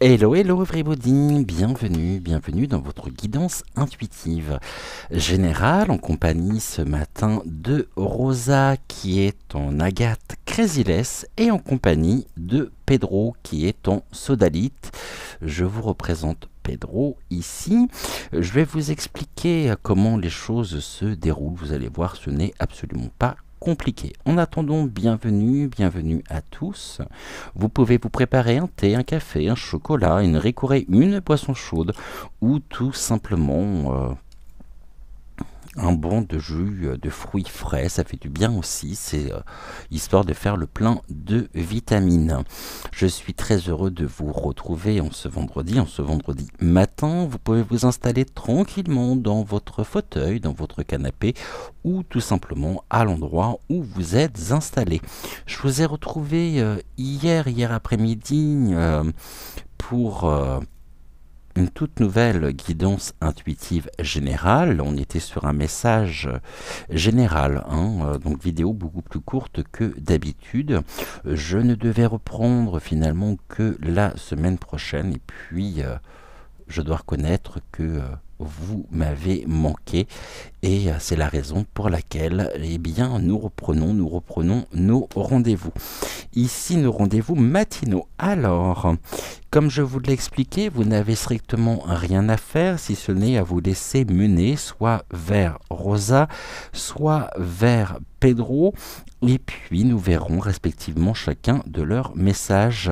Hello, hello everybody, bienvenue dans votre guidance intuitive générale en compagnie ce matin de Rosa qui est en Agathe Crésilès et en compagnie de Pedro qui est en Sodalite. Je vous représente Pedro ici. Je vais vous expliquer comment les choses se déroulent. Vous allez voir, ce n'est absolument pas compliqué. En attendant, bienvenue à tous. Vous pouvez vous préparer un thé, un café, un chocolat, une ricorée, une boisson chaude ou tout simplement un bon de jus de fruits frais, ça fait du bien aussi, c'est histoire de faire le plein de vitamines. Je suis très heureux de vous retrouver en ce vendredi matin. Vous pouvez vous installer tranquillement dans votre fauteuil, dans votre canapé ou tout simplement à l'endroit où vous êtes installé. Je vous ai retrouvé hier après-midi pour une toute nouvelle guidance intuitive générale. On était sur un message général, donc vidéo beaucoup plus courte que d'habitude. Je ne devais reprendre finalement que la semaine prochaine et puis je dois reconnaître que vous m'avez manqué et c'est la raison pour laquelle nous reprenons nos rendez-vous. Ici, nos rendez-vous matinaux. Alors, comme je vous l'ai expliqué, vous n'avez strictement rien à faire si ce n'est à vous laisser mener soit vers Rosa, soit vers Pedro, et puis nous verrons respectivement chacun de leurs messages.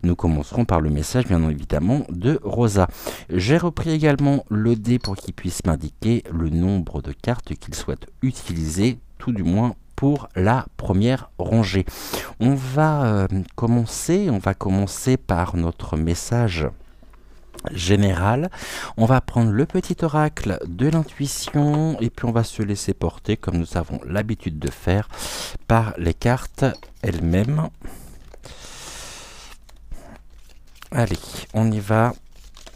Nous commencerons par le message bien évidemment de Rosa. J'ai repris également le dé pour qu'il puisse m'indiquer le nombre de cartes qu'il souhaite utiliser, tout du moins pour la première rangée. On va commencer par notre message général. On va prendre le petit oracle de l'intuition et puis on va se laisser porter comme nous avons l'habitude de faire par les cartes elles-mêmes. Allez, on y va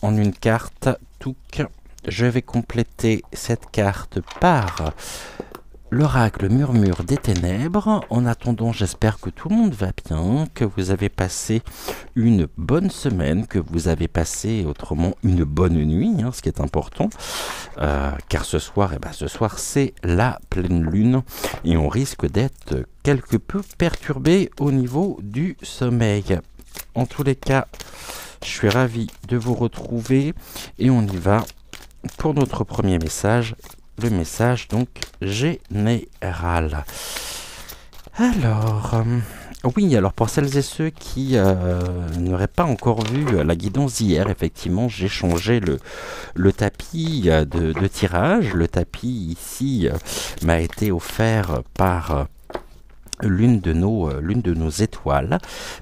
en une carte. Touc. Je vais compléter cette carte par l'oracle murmure des ténèbres. En attendant, j'espère que tout le monde va bien, que vous avez passé une bonne semaine, que vous avez passé autrement une bonne nuit, ce qui est important, car ce soir, c'est la pleine lune et on risque d'être quelque peu perturbé au niveau du sommeil. En tous les cas, je suis ravi de vous retrouver et on y va pour notre premier message. Le message donc général. Alors, alors pour celles et ceux qui n'auraient pas encore vu la guidance d'hier, effectivement, j'ai changé le tapis de tirage. Le tapis ici m'a été offert par l'une de nos étoiles,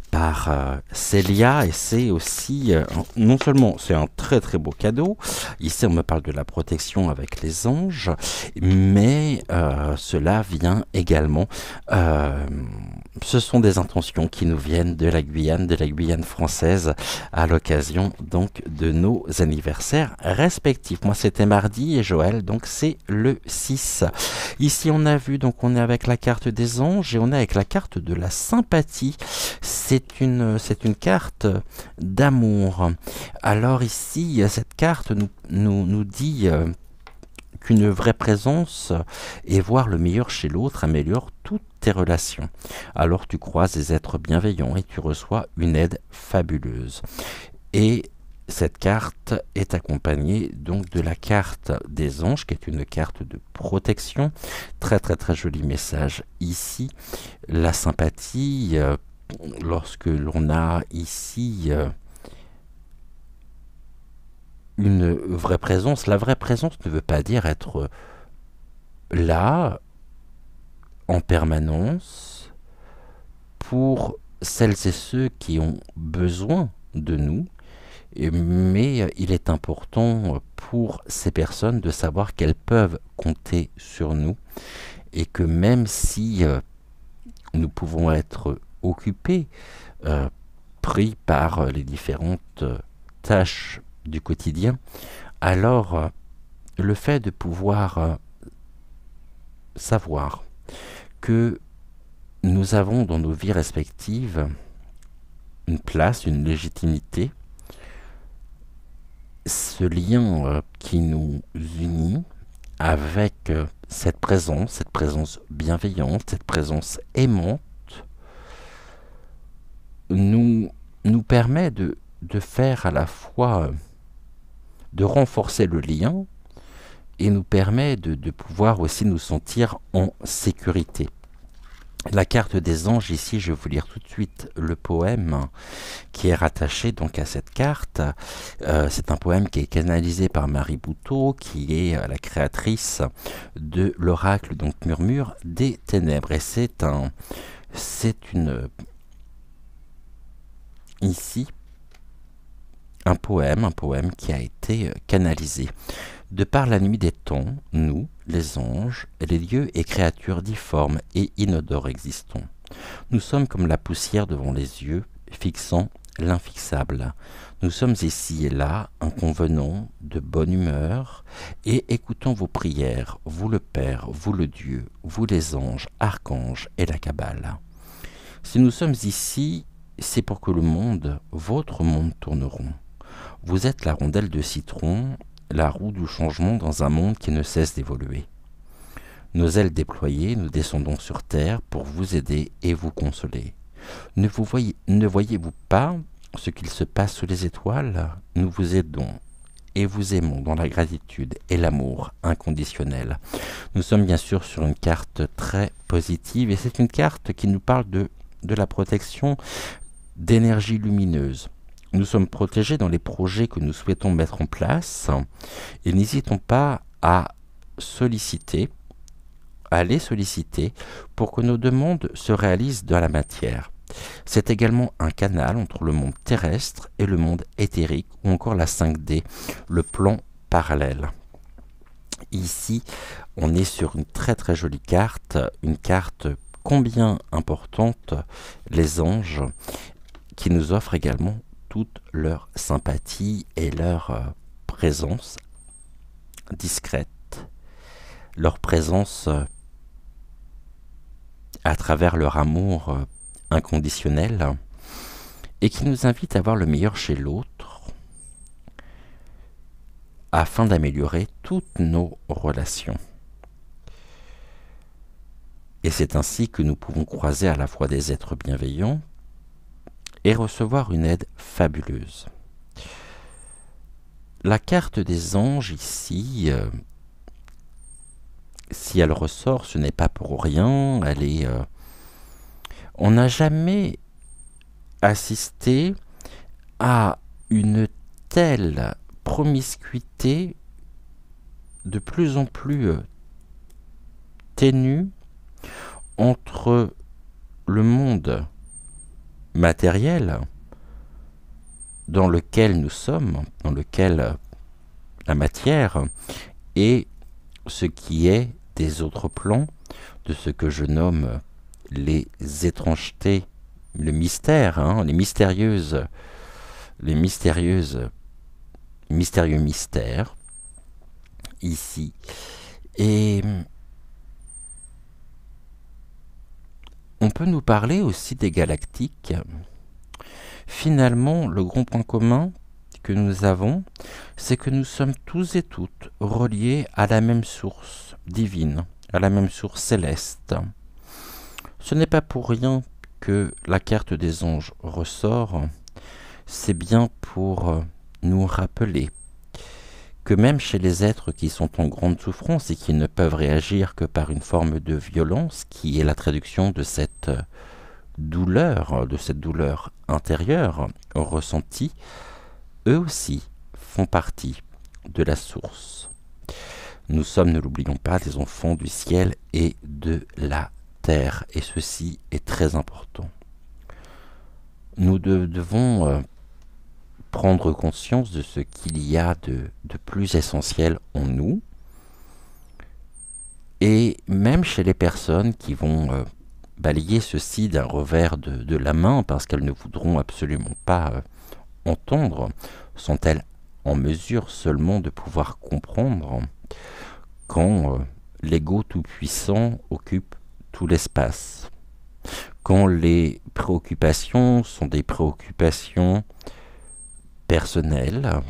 par Célia, et c'est aussi non seulement c'est un très très beau cadeau, ici on me parle de la protection avec les anges, mais cela vient également, ce sont des intentions qui nous viennent de la Guyane française à l'occasion donc de nos anniversaires respectifs. Moi c'était mardi et Joël donc c'est le 6. Ici on a vu, donc on est avec la carte des anges et on est avec la carte de la sympathie. C'est une carte d'amour. Alors ici, cette carte nous dit qu'une vraie présence et voir le meilleur chez l'autre améliore toutes tes relations. Alors tu croises des êtres bienveillants et tu reçois une aide fabuleuse. Et cette carte est accompagnée donc de la carte des anges, qui est une carte de protection. Très très très joli message ici. La sympathie, lorsque l'on a ici une vraie présence, la vraie présence ne veut pas dire être là en permanence pour celles et ceux qui ont besoin de nous. Mais il est important pour ces personnes de savoir qu'elles peuvent compter sur nous et que même si nous pouvons être occupés, pris par les différentes tâches du quotidien, alors le fait de pouvoir savoir que nous avons dans nos vies respectives une place, une légitimité, ce lien qui nous unit avec cette présence bienveillante, cette présence aimante, nous permet de faire à la fois, de renforcer le lien et nous permet de pouvoir aussi nous sentir en sécurité. La carte des anges, ici, je vais vous lire tout de suite le poème qui est rattaché donc à cette carte. C'est un poème qui est canalisé par Marie Boutteau, qui est la créatrice de l'oracle, donc Murmure des Ténèbres. Et ici, un poème qui a été canalisé. De par la nuit des temps, nous, les anges, les lieux et créatures difformes et inodores existons. Nous sommes comme la poussière devant les yeux, fixant l'infixable. Nous sommes ici et là, inconvenants, de bonne humeur, et écoutons vos prières, vous le Père, vous le Dieu, vous les anges, archanges et la Kabbale. Si nous sommes ici, c'est pour que le monde, votre monde, tourneront. Vous êtes la rondelle de citron, la roue du changement dans un monde qui ne cesse d'évoluer. Nos ailes déployées, nous descendons sur terre pour vous aider et vous consoler. Ne voyez-vous pas ce qu'il se passe sous les étoiles? Nous vous aidons et vous aimons dans la gratitude et l'amour inconditionnel. Nous sommes bien sûr sur une carte très positive et c'est une carte qui nous parle de la protection d'énergie lumineuse. Nous sommes protégés dans les projets que nous souhaitons mettre en place et n'hésitons pas à les solliciter pour que nos demandes se réalisent dans la matière. C'est également un canal entre le monde terrestre et le monde éthérique ou encore la 5D, le plan parallèle. Ici, on est sur une très très jolie carte, une carte combien importante, les anges, qui nous offrent également toute leur sympathie et leur présence discrète, leur présence à travers leur amour inconditionnel et qui nous invite à voir le meilleur chez l'autre afin d'améliorer toutes nos relations. Et c'est ainsi que nous pouvons croiser à la fois des êtres bienveillants et recevoir une aide fabuleuse. La carte des anges ici, si elle ressort, ce n'est pas pour rien. On n'a jamais assisté à une telle promiscuité de plus en plus ténue entre le monde matériel dans lequel nous sommes, dans lequel la matière, et ce qui est des autres plans, de ce que je nomme les étrangetés, le mystère, les mystérieux mystères, ici. Et on peut nous parler aussi des galactiques. Finalement, le grand point commun que nous avons, c'est que nous sommes tous et toutes reliés à la même source divine, à la même source céleste. Ce n'est pas pour rien que la carte des anges ressort, c'est bien pour nous rappeler que même chez les êtres qui sont en grande souffrance et qui ne peuvent réagir que par une forme de violence, qui est la traduction de cette douleur intérieure ressentie, eux aussi font partie de la source. Nous sommes, ne l'oublions pas, des enfants du ciel et de la terre, et ceci est très important. Nous devons prendre conscience de ce qu'il y a de plus essentiel en nous, et même chez les personnes qui vont balayer ceci d'un revers de la main parce qu'elles ne voudront absolument pas entendre, sont-elles en mesure seulement de pouvoir comprendre quand l'ego tout-puissant occupe tout l'espace, quand les préoccupations sont des préoccupations personnelles,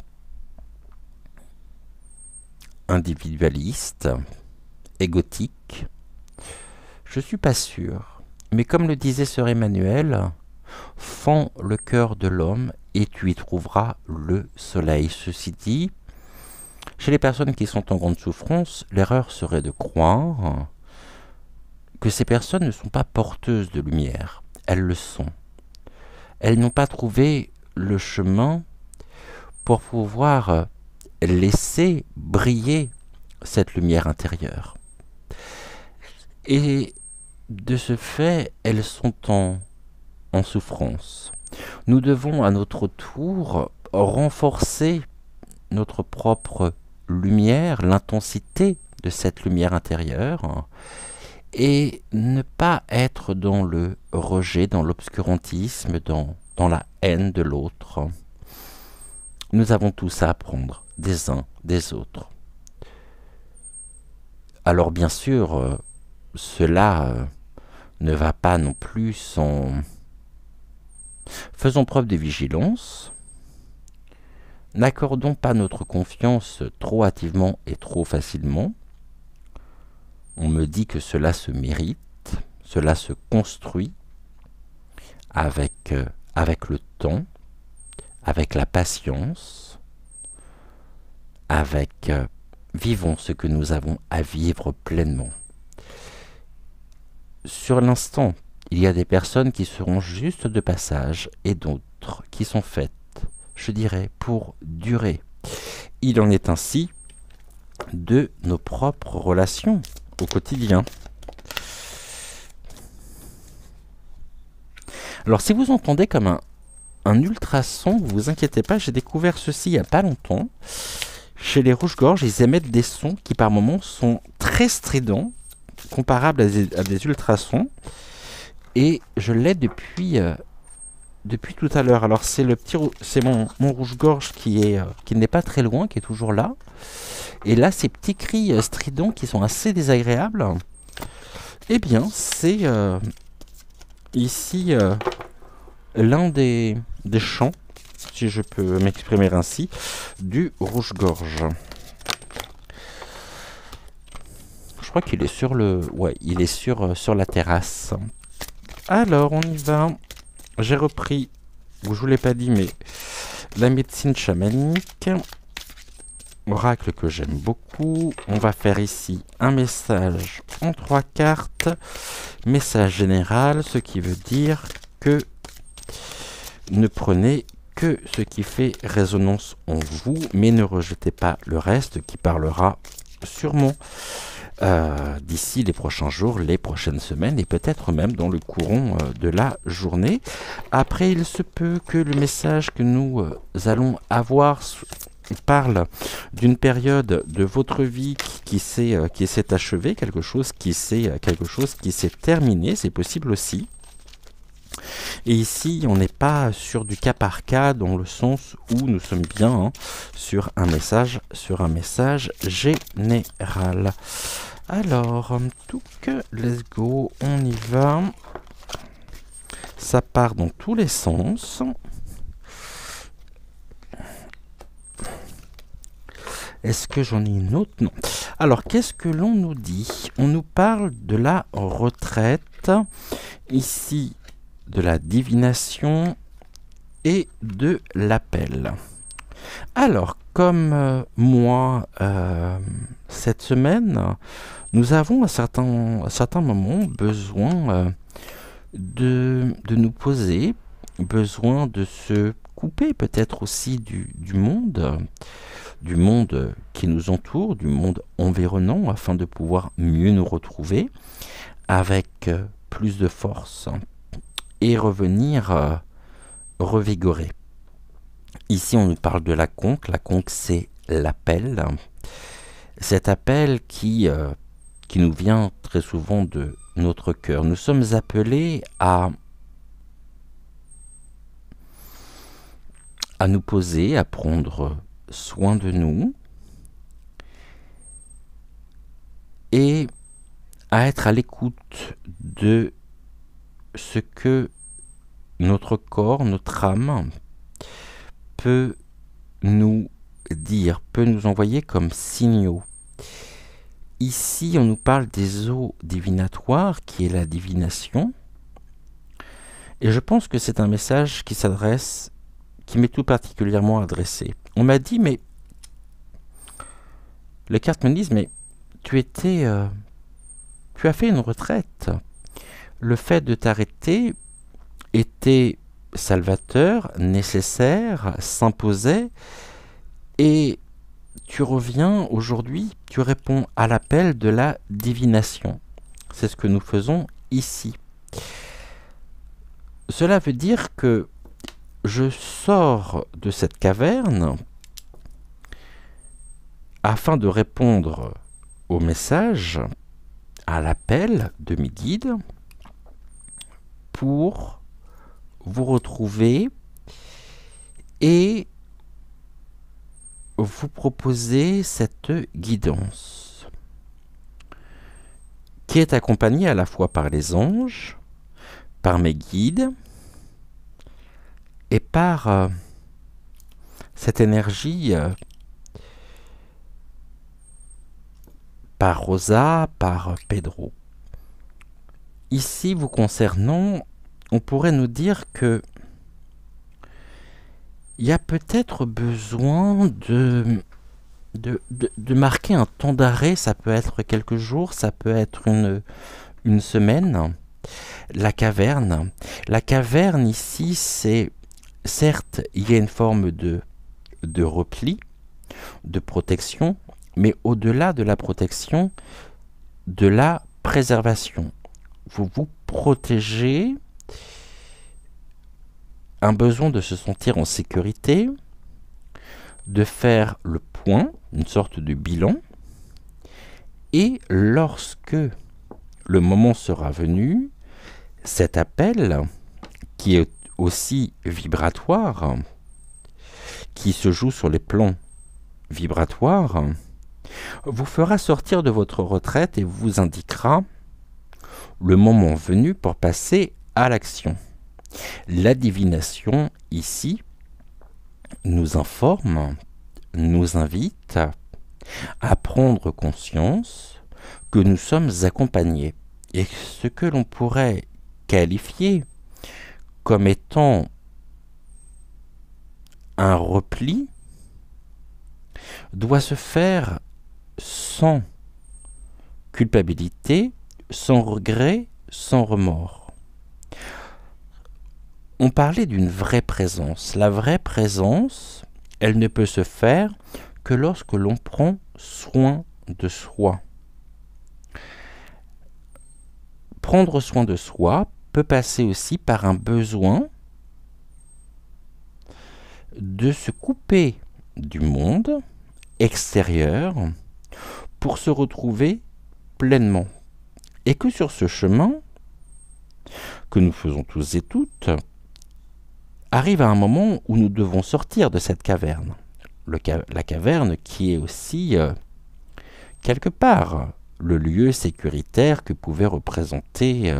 individualiste, égotique? Je suis pas sûr. Mais comme le disait sœur Emmanuel, fends le cœur de l'homme et tu y trouveras le soleil. Ceci dit, chez les personnes qui sont en grande souffrance, l'erreur serait de croire que ces personnes ne sont pas porteuses de lumière. Elles le sont. Elles n'ont pas trouvé le chemin pour pouvoir laisser briller cette lumière intérieure. Et de ce fait, elles sont en souffrance. Nous devons à notre tour renforcer notre propre lumière, l'intensité de cette lumière intérieure, et ne pas être dans le rejet, dans l'obscurantisme, dans la haine de l'autre. Nous avons tous à apprendre des uns des autres. Alors bien sûr, cela ne va pas non plus sans... Faisons preuve de vigilance. N'accordons pas notre confiance trop hâtivement et trop facilement. On me dit que cela se mérite, cela se construit avec le temps, avec la patience, avec vivons ce que nous avons à vivre pleinement. Sur l'instant, il y a des personnes qui seront juste de passage et d'autres qui sont faites, je dirais, pour durer. Il en est ainsi de nos propres relations au quotidien. Alors si vous entendez comme un ultrason, vous vous inquiétez pas, j'ai découvert ceci il n'y a pas longtemps. Chez les rouges-gorges, ils émettent des sons qui par moments sont très stridents, comparables à des ultrasons. Et je l'ai depuis tout à l'heure. Alors c'est mon rouge-gorge qui n'est pas très loin, qui est toujours là. Et là, ces petits cris stridents qui sont assez désagréables, eh bien, c'est ici l'un des chants, si je peux m'exprimer ainsi, du rouge-gorge. Je crois qu'il est il est sur la terrasse. Alors, on y va. J'ai repris, je vous l'ai pas dit, mais la médecine chamanique, oracle que j'aime beaucoup. On va faire ici un message en 3 cartes, message général, ce qui veut dire que ne prenez que ce qui fait résonance en vous, mais ne rejetez pas le reste qui parlera sûrement d'ici les prochains jours, les prochaines semaines et peut-être même dans le courant de la journée. Après, il se peut que le message que nous allons avoir parle d'une période de votre vie qui s'est achevée, quelque chose qui s'est terminé, c'est possible aussi. Et ici, on n'est pas sur du cas par cas, dans le sens où nous sommes bien sur un message général. Alors, let's go, on y va. Ça part dans tous les sens. Est-ce que j'en ai une autre? Non. Alors, qu'est-ce que l'on nous dit? On nous parle de la retraite. Ici, de la divination et de l'appel. Alors, comme moi, cette semaine, nous avons à certains moments besoin de nous poser, besoin de se couper peut-être aussi du monde qui nous entoure, du monde environnant, afin de pouvoir mieux nous retrouver avec plus de force et revenir revigoré. Ici, on nous parle de la conque. La conque, c'est l'appel. Cet appel qui nous vient très souvent de notre cœur. Nous sommes appelés à nous poser, à prendre soin de nous et à être à l'écoute de ce que notre corps, notre âme peut nous dire, peut nous envoyer comme signaux Ici, on nous parle des eaux divinatoires, qui est la divination. Et je pense que c'est un message qui m'est tout particulièrement adressé. On m'a dit, mais les cartes me disent, mais tu as fait une retraite. Le fait de t'arrêter était salvateur, nécessaire, s'imposait, et tu reviens aujourd'hui, tu réponds à l'appel de la divination. C'est ce que nous faisons ici. Cela veut dire que je sors de cette caverne afin de répondre au message, à l'appel de mes guides, pour vous retrouver et vous proposer cette guidance qui est accompagnée à la fois par les anges, par mes guides et par cette énergie, par Rosa, par Pedro. Ici, vous concernant, on pourrait nous dire que il y a peut-être besoin de marquer un temps d'arrêt. Ça peut être quelques jours, ça peut être une semaine. La caverne ici, c'est certes, il y a une forme de repli, de protection, mais au-delà de la protection, de la préservation. Vous vous protégez, un besoin de se sentir en sécurité, de faire le point, une sorte de bilan, et lorsque le moment sera venu, cet appel, qui est aussi vibratoire, qui se joue sur les plans vibratoires, vous fera sortir de votre retraite et vous indiquera le moment venu pour passer à l'action. La divination, ici, nous informe, nous invite à prendre conscience que nous sommes accompagnés. Et ce que l'on pourrait qualifier comme étant un repli doit se faire sans culpabilité, sans regret, sans remords. On parlait d'une vraie présence. La vraie présence, elle ne peut se faire que lorsque l'on prend soin de soi. Prendre soin de soi peut passer aussi par un besoin de se couper du monde extérieur pour se retrouver pleinement. Et que sur ce chemin, que nous faisons tous et toutes, arrive à un moment où nous devons sortir de cette caverne. La caverne qui est aussi, quelque part, le lieu sécuritaire que pouvait représenter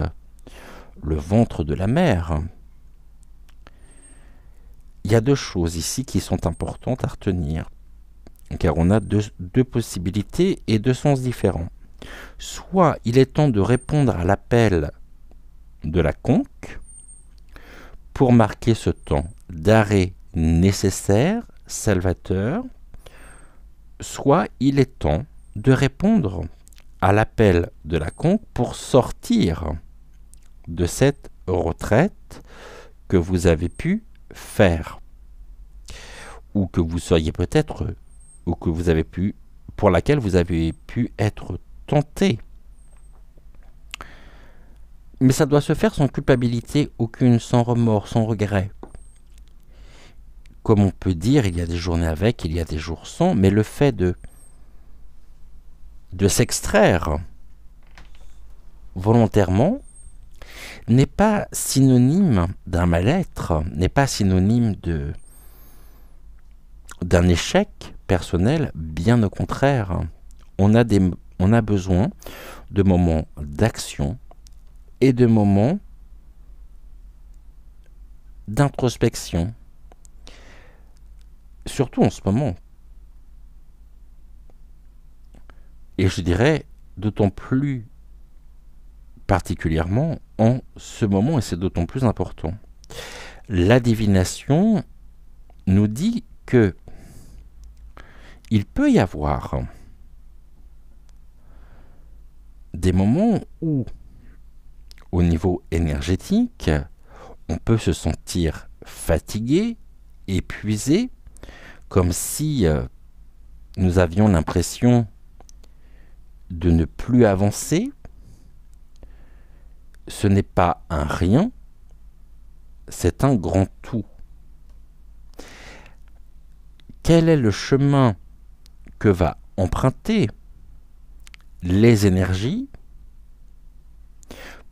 le ventre de la mer. Il y a deux choses ici qui sont importantes à retenir, car on a deux possibilités et deux sens différents. Soit il est temps de répondre à l'appel de la conque, pour marquer ce temps d'arrêt nécessaire, salvateur, soit il est temps de répondre à l'appel de la conque pour sortir de cette retraite que vous avez pu faire, ou que vous seriez peut-être, ou que vous avez pu, pour laquelle vous avez pu être tenté. Mais ça doit se faire sans culpabilité aucune, sans remords, sans regret. Comme on peut dire, il y a des journées avec, il y a des jours sans, mais le fait de s'extraire volontairement n'est pas synonyme d'un mal-être, n'est pas synonyme d'un échec personnel, bien au contraire. On a besoin de moments d'action et de moments d'introspection, surtout en ce moment. Et je dirais d'autant plus particulièrement en ce moment, et c'est d'autant plus important. La divination nous dit que il peut y avoir des moments où, au niveau énergétique, on peut se sentir fatigué, épuisé, comme si nous avions l'impression de ne plus avancer. Ce n'est pas un rien, c'est un grand tout. Quel est le chemin que va emprunter les énergies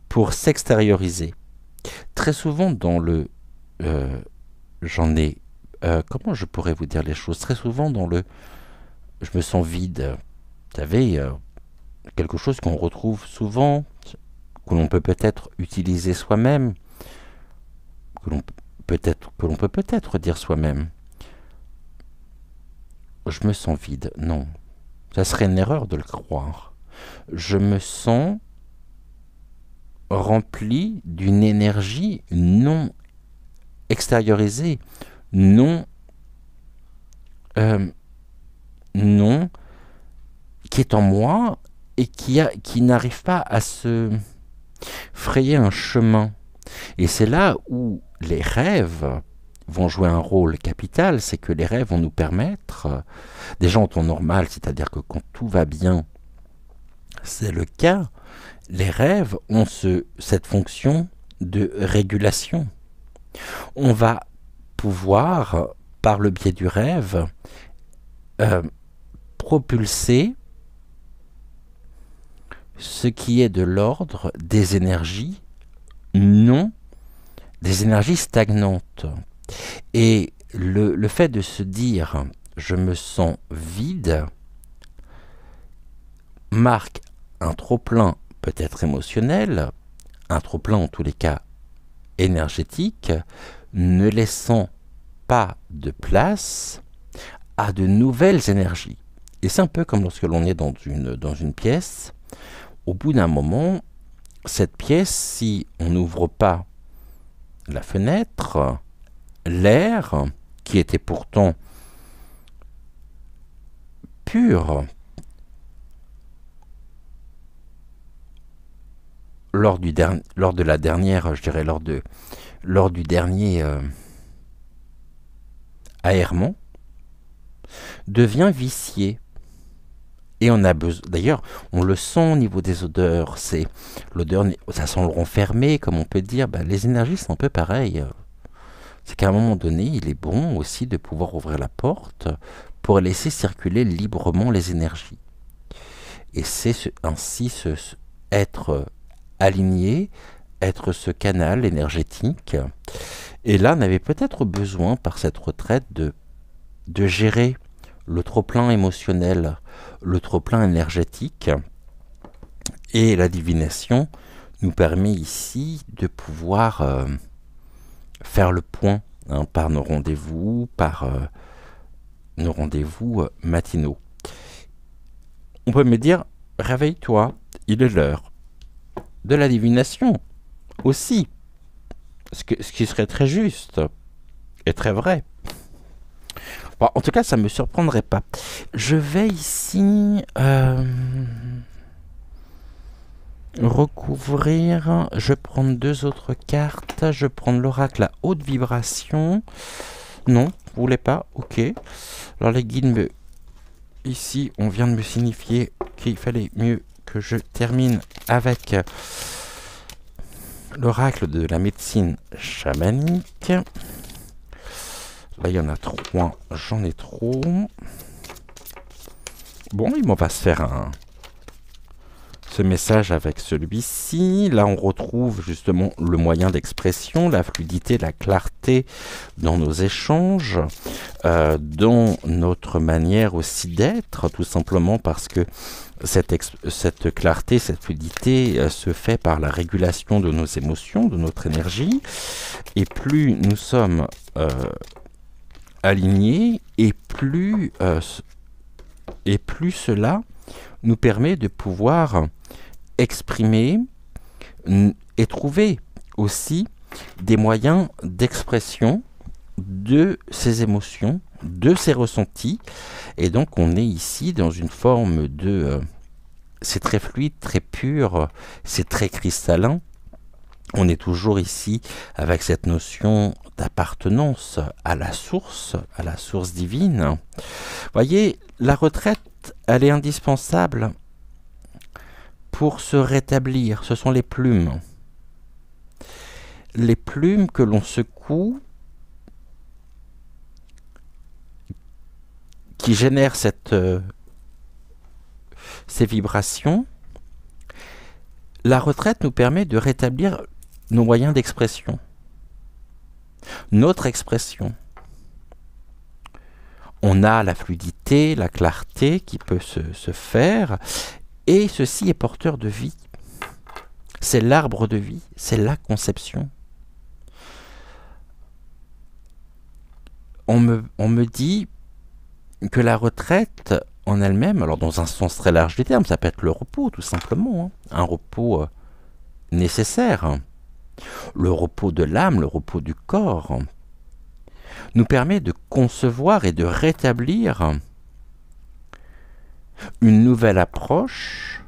pour s'extérioriser? Très souvent dans le... j'en ai... comment je pourrais vous dire les choses? Très souvent dans le... je me sens vide. Vous savez, quelque chose qu'on retrouve souvent, que l'on peut peut-être utiliser soi-même, que l'on peut peut-être dire soi-même. Je me sens vide. Non, ça serait une erreur de le croire. Je me sens rempli d'une énergie non extériorisée, non, non, qui est en moi et qui n'arrive pas à se frayer un chemin. Et c'est là où les rêves vont jouer un rôle capital, c'est que les rêves vont nous permettre, déjà en temps normal, c'est-à-dire que quand tout va bien, c'est le cas, les rêves ont cette fonction de régulation. On va pouvoir, par le biais du rêve, propulser ce qui est de l'ordre des énergies non, des énergies stagnantes. Et le fait de se dire « je me sens vide » marque un trop-plein peut-être émotionnel, un trop-plein en tous les cas énergétique, ne laissant pas de place à de nouvelles énergies. Et c'est un peu comme lorsque l'on est dans une pièce, au bout d'un moment, cette pièce, si on n'ouvre pas la fenêtre, l'air, qui était pourtant pur lors de la dernière, je dirais lors du dernier aérement, devient vicié. Et on a besoin, d'ailleurs, on le sent au niveau des odeurs, c'est l'odeur, ça sent le renfermé, comme on peut dire, les énergies sont un peu pareilles. C'est qu'à un moment donné, il est bon aussi de pouvoir ouvrir la porte pour laisser circuler librement les énergies. Et c'est ainsi être aligné, être ce canal énergétique. Et là, on avait peut-être besoin, par cette retraite, de gérer le trop-plein émotionnel, le trop-plein énergétique. Et la divination nous permet ici de pouvoir faire le point par nos rendez-vous, matinaux. On peut me dire, réveille-toi, il est l'heure de la divination aussi, ce qui serait très juste et très vrai. Bon, en tout cas, ça ne me surprendrait pas. Je vais ici recouvrir. Je vais prendre deux autres cartes. Je vais prendre l'oracle à haute vibration. Non, vous voulez pas? Ok. Alors les guides, ici, on vient de me signifier qu'il fallait mieux que je termine avec l'oracle de la médecine chamanique. Là, il y en a 3. J'en ai trop. Bon, on va se faire ce message avec celui-ci. Là, on retrouve justement le moyen d'expression, la fluidité, la clarté dans nos échanges, dans notre manière aussi d'être, tout simplement parce que cette clarté, cette fluidité se fait par la régulation de nos émotions, de notre énergie. Et plus nous sommes alignés, et plus cela nous permet de pouvoir exprimer et trouver aussi des moyens d'expression de ses émotions, de ses ressentis. Et donc on est ici dans une forme de... c'est très fluide, très pur, c'est très cristallin. On est toujours ici avec cette notion d'appartenance à la source divine. Voyez, la retraite, elle est indispensable pour se rétablir. Ce sont les plumes. Les plumes que l'on secoue, qui génèrent ces vibrations. La retraite nous permet de rétablir nos moyens d'expression, notre expression. On a la fluidité, la clarté qui peut se faire, et ceci est porteur de vie. C'est l'arbre de vie, c'est la conception. On me dit que la retraite en elle-même, alors dans un sens très large du terme, ça peut être le repos tout simplement, hein, un repos nécessaire. Le repos de l'âme, le repos du corps, nous permet de concevoir et de rétablir une nouvelle approche,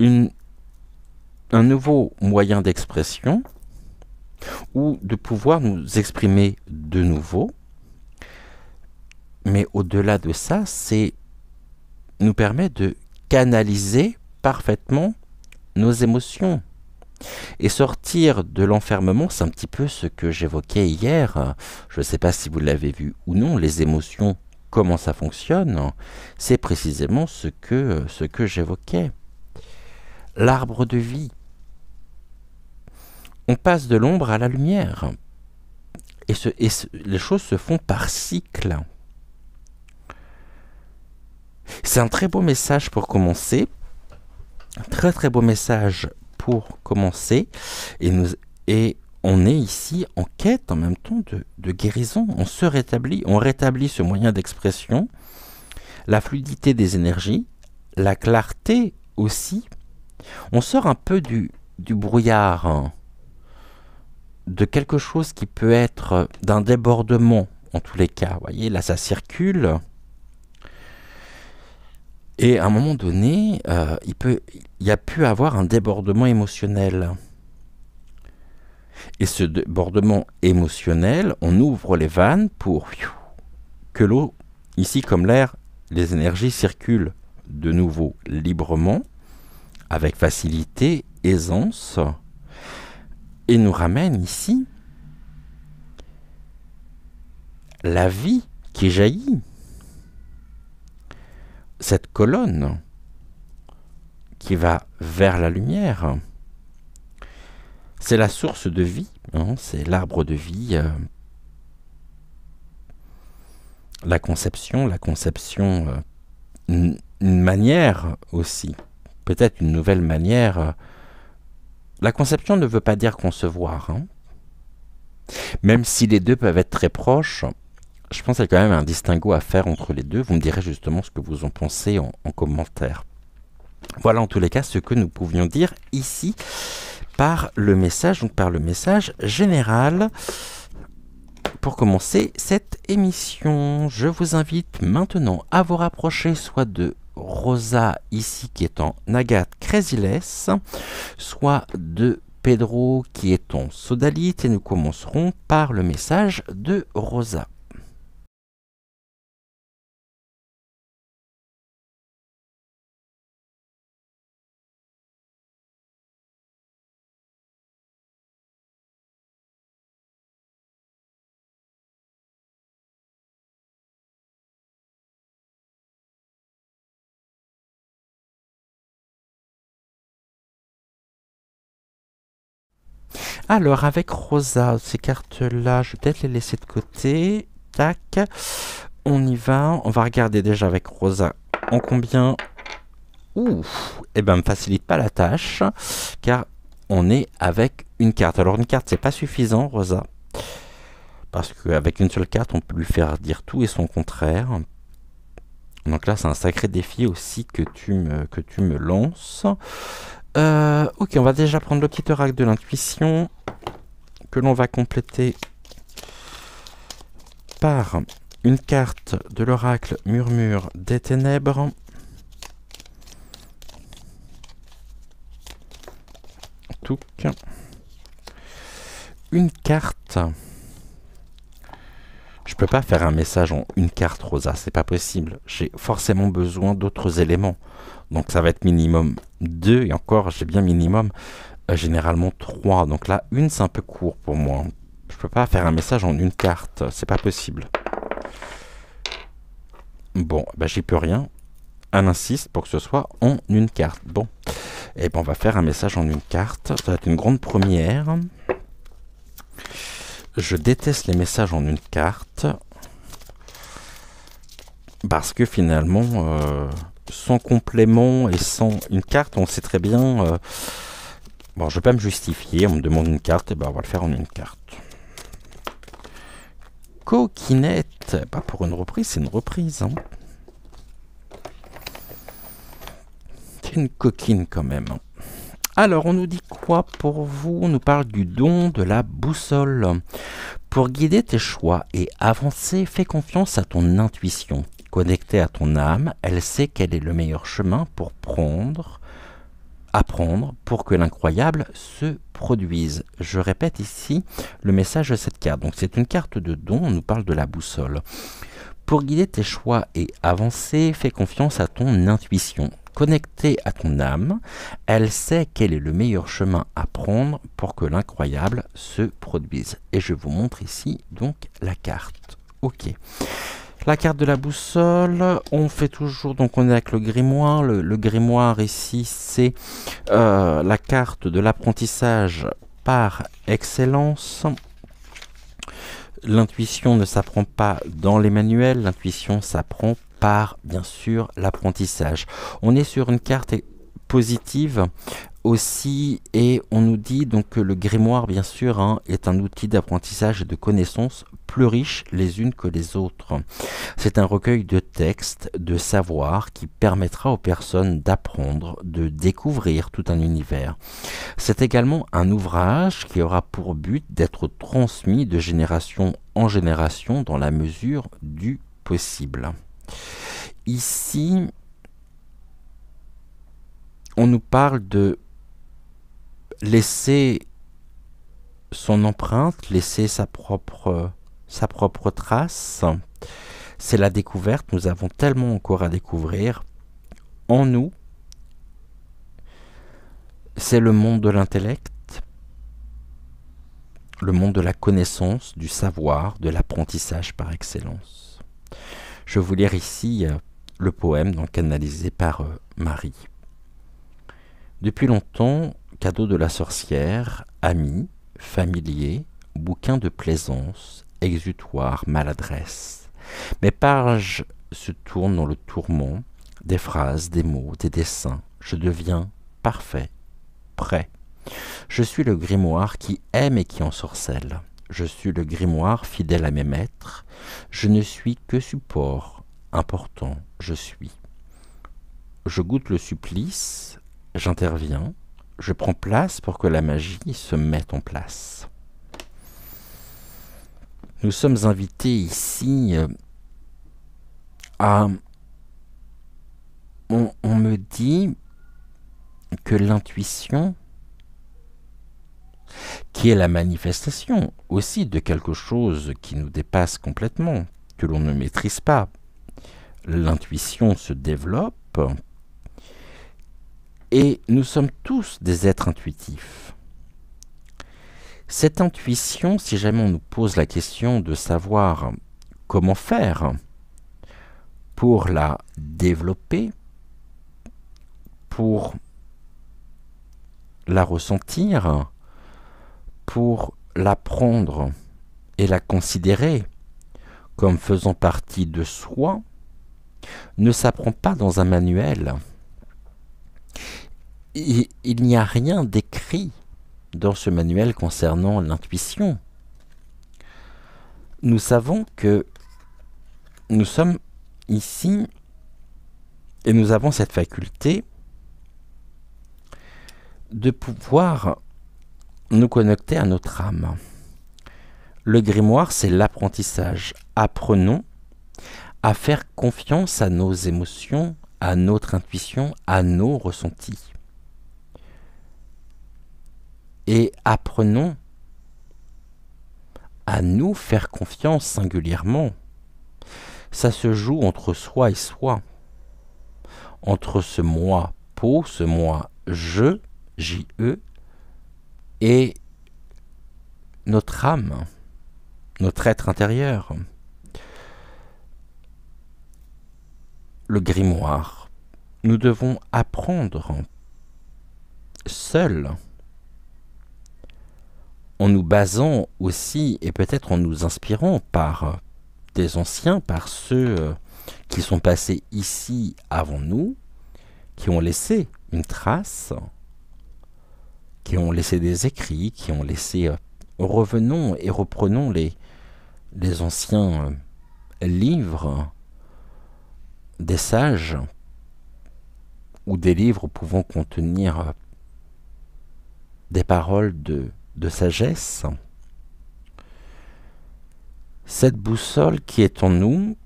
un nouveau moyen d'expression, ou de pouvoir nous exprimer de nouveau. Mais au-delà de ça, c'est nous permet de canaliser parfaitement nos émotions. Et sortir de l'enfermement, c'est un petit peu ce que j'évoquais hier. Je ne sais pas si vous l'avez vu ou non, les émotions, comment ça fonctionne. C'est précisément ce que j'évoquais. L'arbre de vie. On passe de l'ombre à la lumière. Et les choses se font par cycle. C'est un très beau message pour commencer. Très très beau message pour commencer. Et on est ici en quête en même temps de guérison. On se rétablit. On rétablit ce moyen d'expression. La fluidité des énergies. La clarté aussi. On sort un peu du brouillard. Hein, de quelque chose qui peut être d'un débordement en tous les cas. Vous voyez, là ça circule. Et à un moment donné, il y a pu avoir un débordement émotionnel. Et ce débordement émotionnel, on ouvre les vannes pour que l'eau, ici comme l'air, les énergies circulent de nouveau librement, avec facilité, aisance, et nous ramène ici la vie qui jaillit. Cette colonne qui va vers la lumière, c'est la source de vie, hein, c'est l'arbre de vie, la conception, une manière aussi, peut-être une nouvelle manière. La conception ne veut pas dire concevoir, hein. Même si les deux peuvent être très proches. Je pense qu'il y a quand même un distinguo à faire entre les deux. Vous me direz justement ce que vous en pensez en commentaire. Voilà en tous les cas ce que nous pouvions dire ici par le message, donc par le message général. Pour commencer cette émission, je vous invite maintenant à vous rapprocher soit de Rosa ici qui est en agate crésilès, soit de Pedro qui est en sodalite, et nous commencerons par le message de Rosa. Alors, avec Rosa, ces cartes-là, je vais peut-être les laisser de côté. Tac. On y va. On va regarder déjà avec Rosa en combien... Ouh, eh ben, me facilite pas la tâche, car on est avec une carte. Alors, une carte, c'est pas suffisant, Rosa. Parce qu'avec une seule carte, on peut lui faire dire tout et son contraire. Donc là, c'est un sacré défi aussi que tu me lances. Ok, on va déjà prendre le petit oracle de l'intuition que l'on va compléter par une carte de l'oracle Murmure des Ténèbres. Touc. Une carte. Je peux pas faire un message en une carte, Rosa, c'est pas possible. J'ai forcément besoin d'autres éléments. Donc ça va être minimum 2, et encore, j'ai bien minimum, généralement 3. Donc là, une, c'est un peu court pour moi. Je peux pas faire un message en une carte, c'est pas possible. Bon, bah j'y peux rien. Elle insiste pour que ce soit en une carte. Bon, et ben on va faire un message en une carte. Ça va être une grande première. Je déteste les messages en une carte. Parce que finalement, sans complément et sans une carte, on sait très bien... bon, je vais pas me justifier, on me demande une carte, et ben on va le faire en une carte. Coquinette, pas pour une reprise, c'est une reprise. Hein. C'est une coquine quand même. Alors, on nous dit quoi pour vous? On nous parle du don de la boussole. Pour guider tes choix et avancer, fais confiance à ton intuition. Connectée à ton âme, elle sait quel est le meilleur chemin pour apprendre pour que l'incroyable se produise. Je répète ici le message de cette carte. Donc c'est une carte de don, on nous parle de la boussole. Pour guider tes choix et avancer, fais confiance à ton intuition. Connectée à ton âme, elle sait quel est le meilleur chemin à prendre pour que l'incroyable se produise. Et je vous montre ici donc la carte. Ok. La carte de la boussole, on fait toujours, donc on est avec le grimoire. Le grimoire ici, c'est la carte de l'apprentissage par excellence. L'intuition ne s'apprend pas dans les manuels, l'intuition s'apprend par, bien sûr, l'apprentissage. On est sur une carte positive aussi, et on nous dit donc que le grimoire, bien sûr, hein, est un outil d'apprentissage et de connaissances plus riches les unes que les autres. C'est un recueil de textes, de savoirs qui permettra aux personnes d'apprendre, de découvrir tout un univers. C'est également un ouvrage qui aura pour but d'être transmis de génération en génération dans la mesure du possible. Ici, on nous parle de laisser son empreinte, laisser sa propre trace. C'est la découverte. Nous avons tellement encore à découvrir en nous. C'est le monde de l'intellect, le monde de la connaissance, du savoir, de l'apprentissage par excellence. Je vais vous lire ici le poème donc analysé par Marie. Depuis longtemps, cadeau de la sorcière, ami, familier, bouquin de plaisance, exutoire, maladresse. Mes pages se tournent dans le tourment, des phrases, des mots, des dessins. Je deviens parfait, prêt. Je suis le grimoire qui aime et qui ensorcelle. Je suis le grimoire fidèle à mes maîtres. Je ne suis que support, important, je suis. Je goûte le supplice, j'interviens, je prends place pour que la magie se mette en place. Nous sommes invités ici à... On me dit que l'intuition, qui est la manifestation aussi de quelque chose qui nous dépasse complètement, que l'on ne maîtrise pas, l'intuition se développe et nous sommes tous des êtres intuitifs. Cette intuition, si jamais on nous pose la question de savoir comment faire pour la développer, pour la ressentir, pour l'apprendre et la considérer comme faisant partie de soi, ne s'apprend pas dans un manuel. Il n'y a rien d'écrit dans ce manuel concernant l'intuition. Nous savons que nous sommes ici Et nous avons cette faculté de pouvoir nous connecter à notre âme. Le grimoire, c'est l'apprentissage. Apprenons à faire confiance à nos émotions, à notre intuition, à nos ressentis. Et apprenons à nous faire confiance singulièrement. Ça se joue entre soi et soi. Entre ce moi peau, ce moi je, J-E, et notre âme, notre être intérieur. Le grimoire. Nous devons apprendre seuls, en nous basant aussi et peut-être en nous inspirant par des anciens, par ceux qui sont passés ici avant nous, qui ont laissé une trace, qui ont laissé des écrits, qui ont laissé... revenons et reprenons les anciens livres des sages ou des livres pouvant contenir des paroles de sagesse. Cette boussole qui est en nous,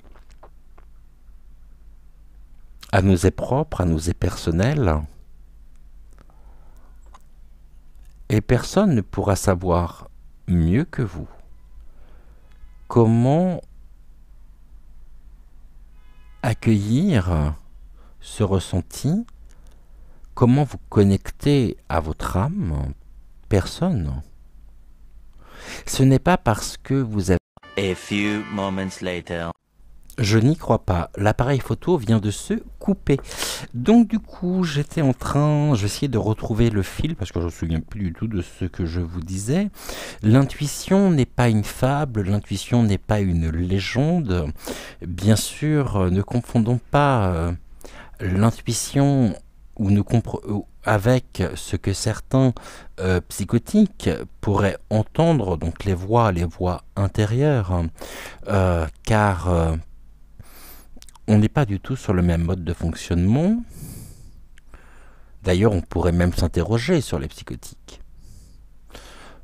à nous est propre, à nous est personnelle, et personne ne pourra savoir mieux que vous comment accueillir ce ressenti, comment vous connecter à votre âme. Personne. Ce n'est pas parce que vous avez... A few moments later. Je n'y crois pas. L'appareil photo vient de se couper. Donc du coup, j'étais en train... Je vais essayer de retrouver le fil parce que je ne me souviens plus du tout de ce que je vous disais. L'intuition n'est pas une fable, l'intuition n'est pas une légende. Bien sûr, ne confondons pas l'intuition avec ce que certains psychotiques pourraient entendre, donc les voix intérieures, car on n'est pas du tout sur le même mode de fonctionnement. D'ailleurs, on pourrait même s'interroger sur les psychotiques.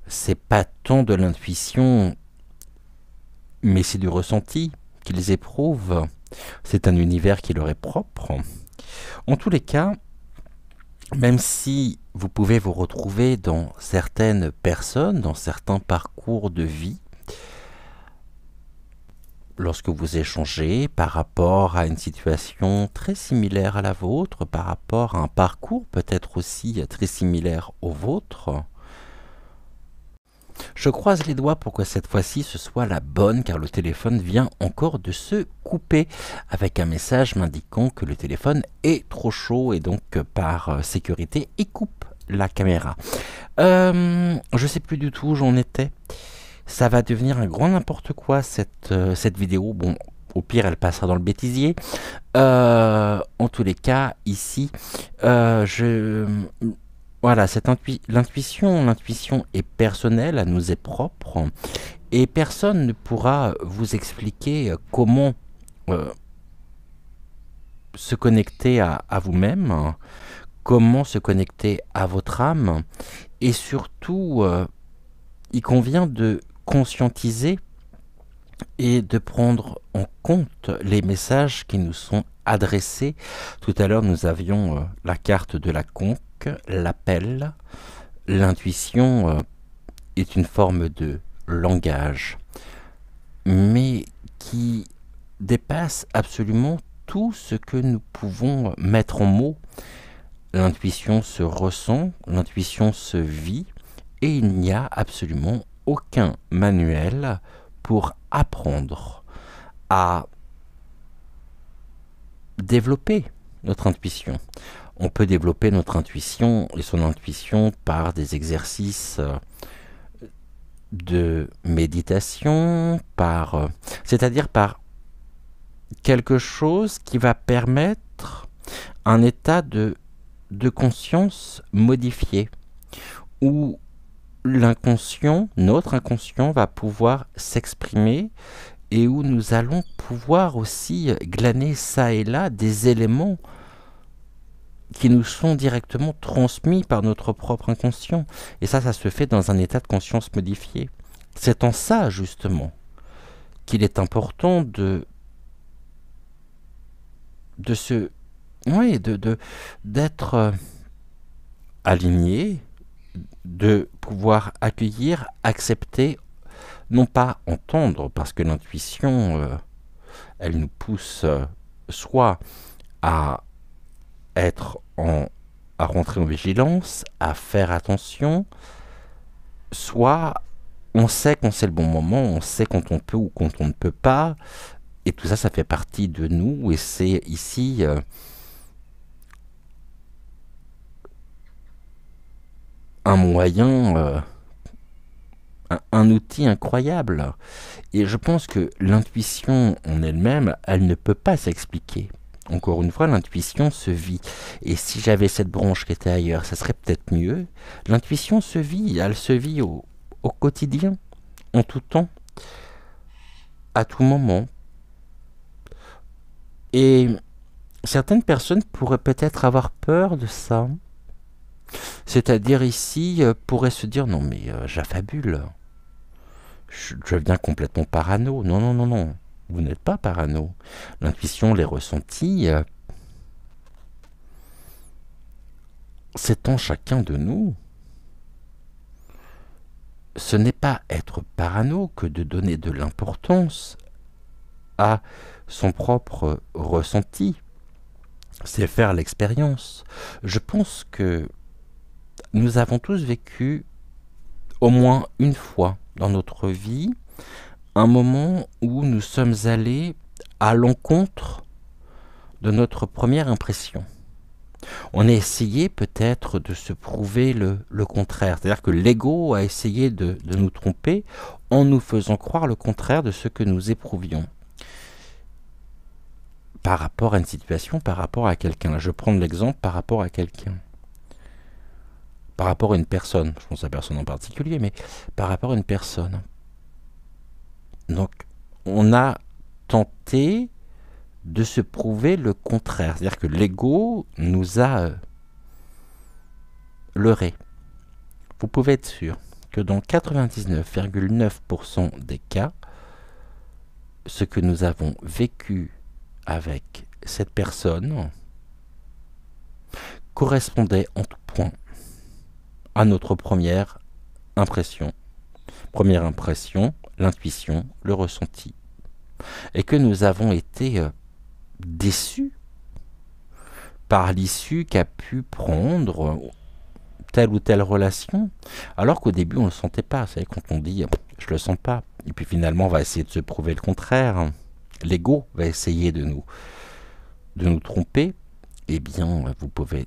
C'est pas tant de l'intuition, mais c'est du ressenti qu'ils éprouvent. C'est un univers qui leur est propre. En tous les cas, même si vous pouvez vous retrouver dans certaines personnes, dans certains parcours de vie, lorsque vous échangez par rapport à une situation très similaire à la vôtre, par rapport à un parcours peut-être aussi très similaire au vôtre, je croise les doigts pour que cette fois-ci ce soit la bonne, car le téléphone vient encore de se couper avec un message m'indiquant que le téléphone est trop chaud et donc par sécurité il coupe la caméra. Je sais plus du tout où j'en étais. Ça va devenir un grand n'importe quoi cette vidéo. Bon, au pire elle passera dans le bêtisier. En tous les cas, ici, voilà, l'intuition est personnelle, elle nous est propre, et personne ne pourra vous expliquer comment se connecter à vous-même, comment se connecter à votre âme, et surtout, il convient de conscientiser et de prendre en compte les messages qui nous sont adressés. Tout à l'heure, nous avions la carte de la conque, l'appel. L'intuition est une forme de langage, mais qui dépasse absolument tout ce que nous pouvons mettre en mots. L'intuition se ressent, l'intuition se vit, et il n'y a absolument aucun manuel pour apprendre à développer notre intuition. On peut développer notre intuition et son intuition par des exercices de méditation, c'est-à-dire par quelque chose qui va permettre un état de conscience modifié, où l'inconscient, notre inconscient va pouvoir s'exprimer et où nous allons pouvoir aussi glaner ça et là des éléments qui nous sont directement transmis par notre propre inconscient. Et ça se fait dans un état de conscience modifié. C'est en ça, justement, qu'il est important d'être aligné, de pouvoir accueillir, accepter, non pas entendre, parce que l'intuition, elle nous pousse soit à à rentrer en vigilance, à faire attention, soit on sait quand c'est le bon moment, on sait quand on peut ou quand on ne peut pas, et tout ça, ça fait partie de nous, et c'est ici un moyen, un outil incroyable. Et je pense que l'intuition en elle-même, elle ne peut pas s'expliquer. Encore une fois, l'intuition se vit. Et si j'avais cette branche qui était ailleurs, ça serait peut-être mieux. L'intuition se vit, elle se vit au quotidien, en tout temps, à tout moment. Et certaines personnes pourraient peut-être avoir peur de ça. C'est-à-dire ici, pourraient se dire, non mais j'affabule. Je deviens complètement parano. Non, non, non, non. Vous n'êtes pas parano. L'intuition, les ressentis, c'est en chacun de nous. Ce n'est pas être parano que de donner de l'importance à son propre ressenti. C'est faire l'expérience. Je pense que nous avons tous vécu au moins une fois dans notre vie un moment où nous sommes allés à l'encontre de notre première impression. On a essayé peut-être de se prouver le contraire. C'est-à-dire que l'ego a essayé de nous tromper en nous faisant croire le contraire de ce que nous éprouvions. Par rapport à une situation, par rapport à quelqu'un. Je vais prendre l'exemple par rapport à quelqu'un. Par rapport à une personne. Je pense à personne en particulier, mais par rapport à une personne. Donc, on a tenté de se prouver le contraire. C'est-à-dire que l'ego nous a leurrés. Vous pouvez être sûr que dans 99,9% des cas, ce que nous avons vécu avec cette personne correspondait en tout point à notre première impression. Première impression, l'intuition, le ressenti. Et que nous avons été déçus par l'issue qu'a pu prendre telle ou telle relation, alors qu'au début on ne le sentait pas. Vous savez, quand on dit je le sens pas, et puis finalement on va essayer de se prouver le contraire, l'ego va essayer de nous tromper, eh bien vous pouvez,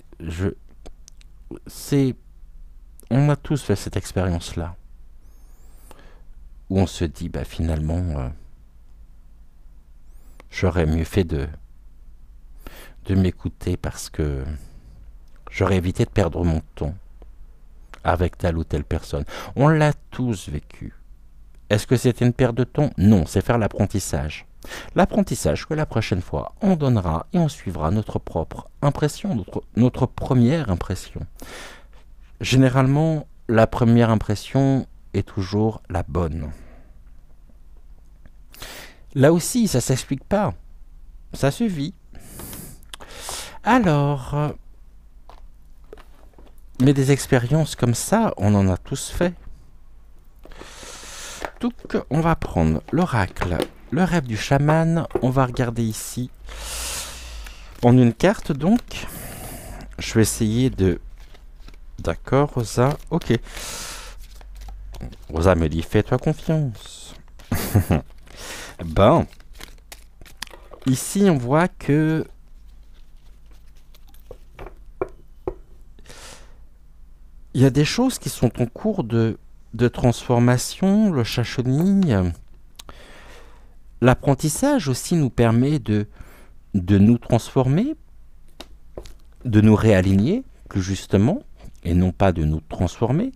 on a tous fait cette expérience-là, où on se dit, finalement, j'aurais mieux fait de m'écouter parce que j'aurais évité de perdre mon temps avec telle ou telle personne. On l'a tous vécu. Est-ce que c'était une perte de temps? Non, c'est faire l'apprentissage. L'apprentissage que la prochaine fois, on donnera et on suivra notre propre impression, notre première impression. Généralement, la première impression est toujours la bonne. Là aussi, ça ne s'explique pas. Ça se vit. Alors, mais des expériences comme ça, on en a tous fait. Donc, on va prendre l'oracle, le rêve du chaman. On va regarder ici en une carte, donc. Je vais essayer de... D'accord, Rosa. Ok. Rosa me dit, fais-toi confiance. Ici, on voit que... il y a des choses qui sont en cours de transformation, le chat chenille. L'apprentissage aussi nous permet de nous transformer, de nous réaligner, plus justement, et non pas de nous transformer.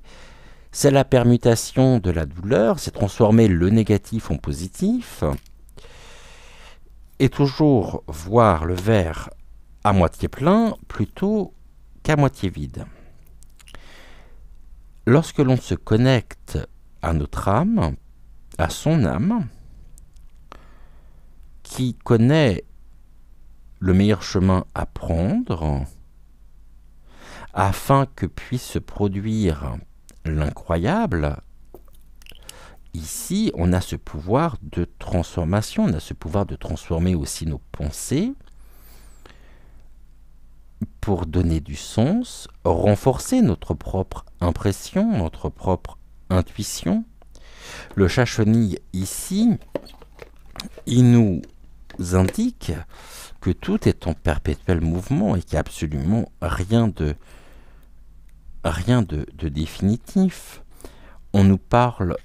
C'est la permutation de la douleur, c'est transformer le négatif en positif, et toujours voir le verre à moitié plein plutôt qu'à moitié vide. Lorsque l'on se connecte à notre âme, à son âme, qui connaît le meilleur chemin à prendre afin que puisse se produire l'incroyable, ici on a ce pouvoir de transformation, on a ce pouvoir de transformer aussi nos pensées pour donner du sens, renforcer notre propre impression, notre propre intuition. Le chat chenille ici, il nous indique que tout est en perpétuel mouvement et qu'il n'y a absolument rien de définitif. On nous parle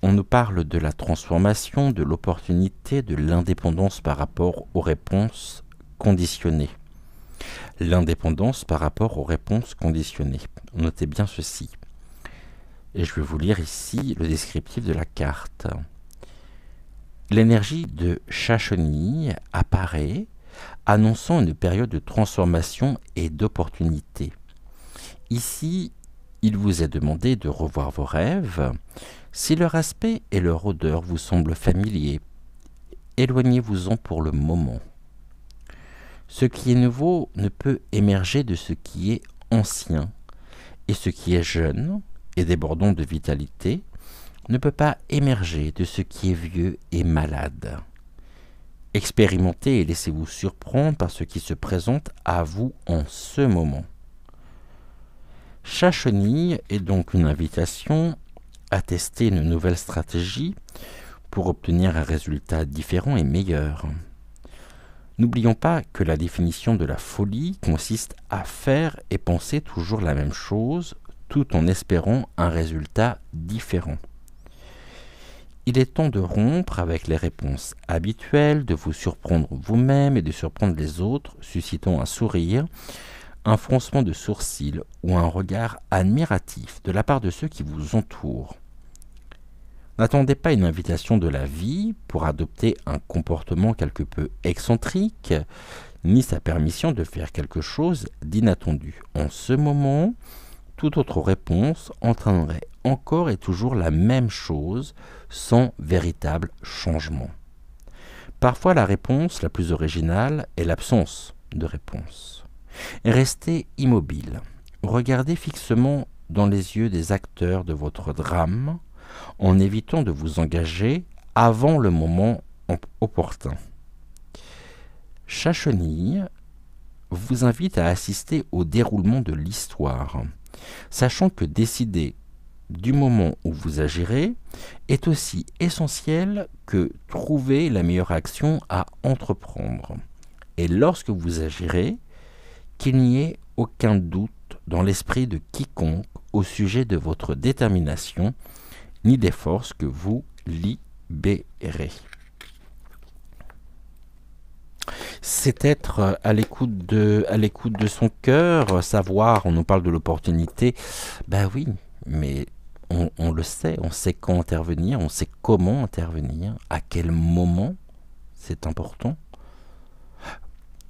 de la transformation, de l'opportunité, de l'indépendance par rapport aux réponses conditionnées. L'indépendance par rapport aux réponses conditionnées. Notez bien ceci. Et je vais vous lire ici le descriptif de la carte. L'énergie de chat-chenille apparaît, annonçant une période de transformation et d'opportunité. Ici, il vous est demandé de revoir vos rêves. Si leur aspect et leur odeur vous semblent familiers, éloignez-vous-en pour le moment. Ce qui est nouveau ne peut émerger de ce qui est ancien, et ce qui est jeune et débordant de vitalité ne peut pas émerger de ce qui est vieux et malade. Expérimentez et laissez-vous surprendre par ce qui se présente à vous en ce moment. Chat-chenille est donc une invitation à tester une nouvelle stratégie pour obtenir un résultat différent et meilleur. N'oublions pas que la définition de la folie consiste à faire et penser toujours la même chose tout en espérant un résultat différent. Il est temps de rompre avec les réponses habituelles, de vous surprendre vous-même et de surprendre les autres, suscitant un sourire, un froncement de sourcils ou un regard admiratif de la part de ceux qui vous entourent. N'attendez pas une invitation de la vie pour adopter un comportement quelque peu excentrique, ni sa permission de faire quelque chose d'inattendu. En ce moment, toute autre réponse entraînerait encore et toujours la même chose, sans véritable changement. Parfois, la réponse la plus originale est l'absence de réponse. Restez immobile. Regardez fixement dans les yeux des acteurs de votre drame, en évitant de vous engager avant le moment opportun. Chat-chenille vous invite à assister au déroulement de l'histoire, sachant que décider du moment où vous agirez est aussi essentiel que trouver la meilleure action à entreprendre. Et lorsque vous agirez, qu'il n'y ait aucun doute dans l'esprit de quiconque au sujet de votre détermination ni des forces que vous libérez. C'est être à l'écoute de son cœur, savoir, on nous parle de l'opportunité, ben oui, mais on le sait, on sait quand intervenir, on sait comment intervenir, à quel moment c'est important.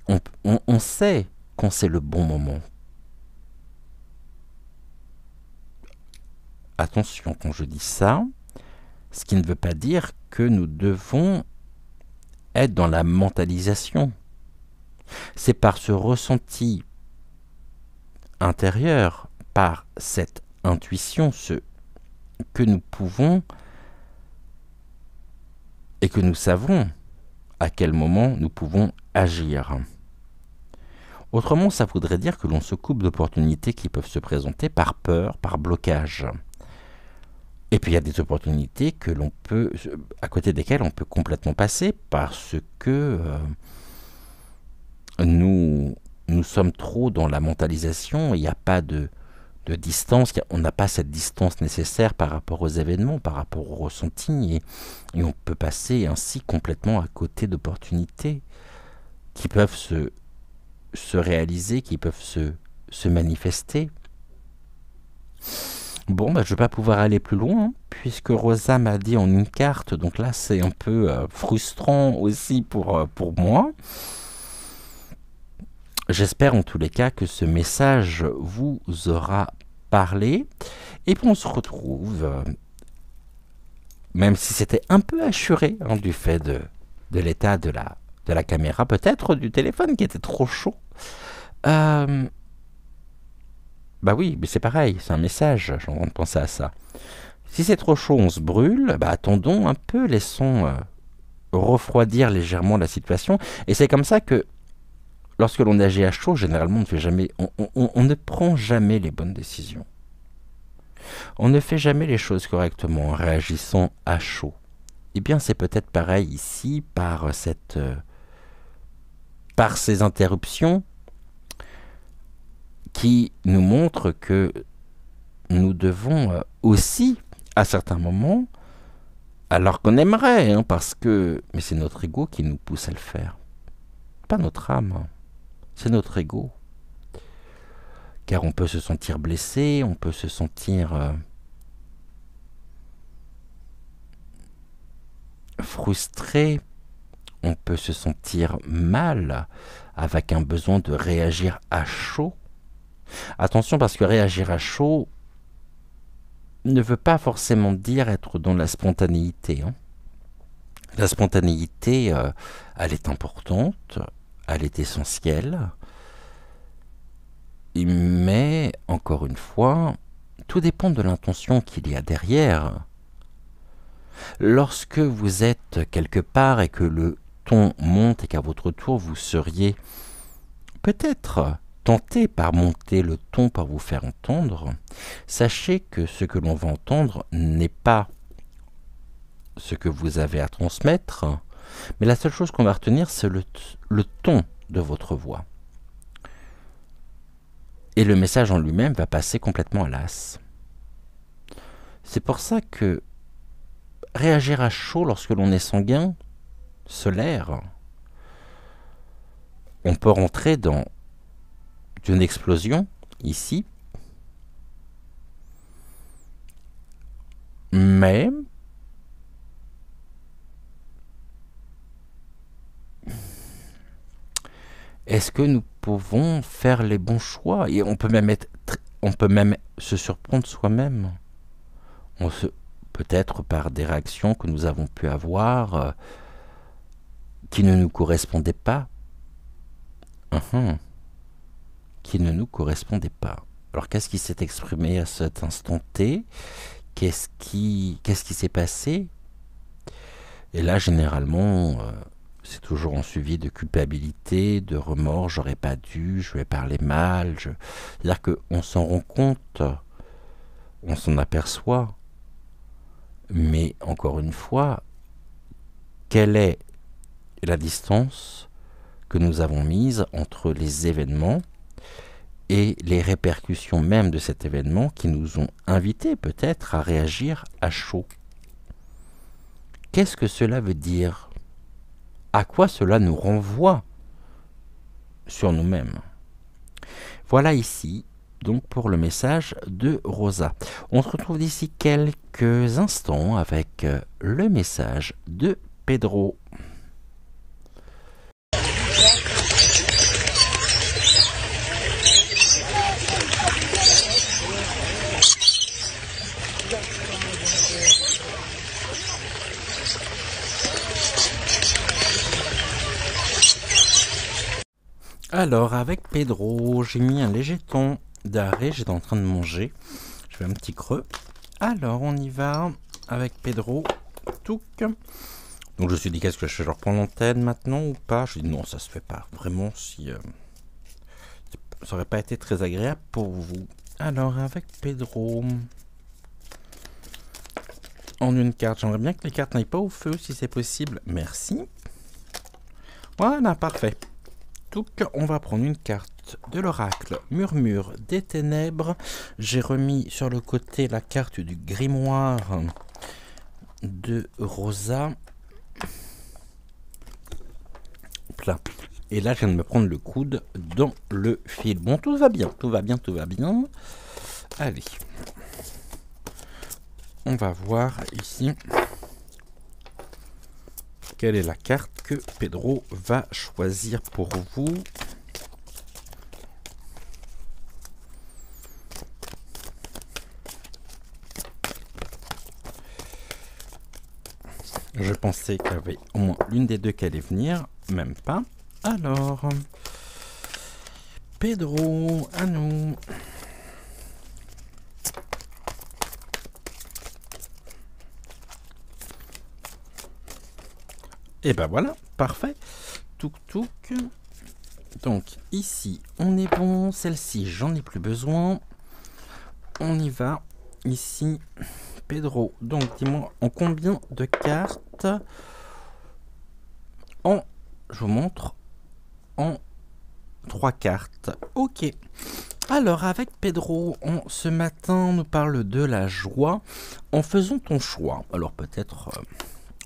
On sait quand c'est le bon moment. Attention, quand je dis ça, ce qui ne veut pas dire que nous devons être dans la mentalisation. C'est par ce ressenti intérieur, par cette intuition, que nous pouvons et que nous savons à quel moment nous pouvons agir. Autrement, ça voudrait dire que l'on se coupe d'opportunités qui peuvent se présenter par peur, par blocage. Et puis il y a des opportunités que l'on peut, à côté desquelles on peut complètement passer parce que nous sommes trop dans la mentalisation, il n'y a pas de distance, on n'a pas cette distance nécessaire par rapport aux événements, par rapport aux ressentis, et on peut passer ainsi complètement à côté d'opportunités qui peuvent se réaliser, qui peuvent se manifester. Bon, je ne vais pas pouvoir aller plus loin, hein, puisque Rosa m'a dit en une carte, donc là c'est un peu frustrant aussi pour moi. j'espère en tous les cas que ce message vous aura parlé. Et puis on se retrouve, même si c'était un peu assuré hein, du fait de l'état de la caméra, peut-être du téléphone qui était trop chaud. Bah oui, mais c'est pareil, c'est un message, j'ai envie de penser à ça. Si c'est trop chaud, on se brûle, bah attendons un peu, laissons refroidir légèrement la situation. Et c'est comme ça que lorsque l'on agit à chaud, généralement on ne fait jamais, on ne prend jamais les bonnes décisions. On ne fait jamais les choses correctement en réagissant à chaud. Eh bien c'est peut-être pareil ici par ces interruptions qui nous montrent que nous devons aussi, à certains moments, alors qu'on aimerait, hein, mais c'est notre ego qui nous pousse à le faire. Pas notre âme, c'est notre ego. Car on peut se sentir blessé, on peut se sentir frustré, on peut se sentir mal, avec un besoin de réagir à chaud. Attention, parce que réagir à chaud ne veut pas forcément dire être dans la spontanéité. Hein. La spontanéité, elle est importante, elle est essentielle, mais encore une fois, tout dépend de l'intention qu'il y a derrière. Lorsque vous êtes quelque part et que le ton monte et qu'à votre tour vous seriez peut-être tenté par monter le ton pour vous faire entendre, sachez que ce que l'on va entendre n'est pas ce que vous avez à transmettre, mais la seule chose qu'on va retenir, c'est le ton de votre voix. Et le message en lui-même va passer complètement à l'as. C'est pour ça que réagir à chaud lorsque l'on est sanguin, solaire, on peut rentrer dans une explosion, ici, mais est-ce que nous pouvons faire les bons choix? Et on peut même se surprendre soi-même. Peut-être par des réactions que nous avons pu avoir qui ne nous correspondaient pas. Qui ne nous correspondaient pas. Alors qu'est-ce qui s'est exprimé à cet instant T? Qu'est-ce qui s'est passé? Et là, généralement, c'est toujours en suivi de culpabilité, de remords. J'aurais pas dû, je vais parler mal. C'est-à-dire qu'on s'en rend compte, on s'en aperçoit. Mais encore une fois, quelle est la distance que nous avons mise entre les événements et les répercussions même de cet événement qui nous ont invités peut-être à réagir à chaud? Qu'est-ce que cela veut dire? À quoi cela nous renvoie sur nous-mêmes? Voilà ici donc pour le message de Rosa. On se retrouve d'ici quelques instants avec le message de Pedro. Alors avec Pedro, j'ai mis un léger ton d'arrêt, j'étais en train de manger, je fais un petit creux. Alors on y va avec Pedro, touc. Donc je me suis dit qu'est-ce que je fais, je reprends l'antenne maintenant ou pas? Je dis non, ça se fait pas, vraiment si ça aurait pas été très agréable pour vous. Alors avec Pedro, en une carte, j'aimerais bien que les cartes n'aillent pas au feu si c'est possible, merci. Voilà, parfait. Donc, on va prendre une carte de l'oracle Murmure des Ténèbres. J'ai remis sur le côté la carte du grimoire de Rosa. Là. Et là, je viens de me prendre le coude dans le fil. Bon, tout va bien, tout va bien, tout va bien. Allez. On va voir ici quelle est la carte que Pedro va choisir pour vous. Je pensais qu'il y avait au moins l'une des deux qui allait venir, même pas. Alors, Pedro, à nous. Et ben voilà, parfait. Touk touk. Donc ici, on est bon. Celle-ci, j'en ai plus besoin. On y va. Ici, Pedro. Donc dis-moi, en combien de cartes? Je vous montre. En 3 cartes. Ok. Alors avec Pedro, ce matin, nous parle de la joie. En faisant ton choix. Alors peut-être...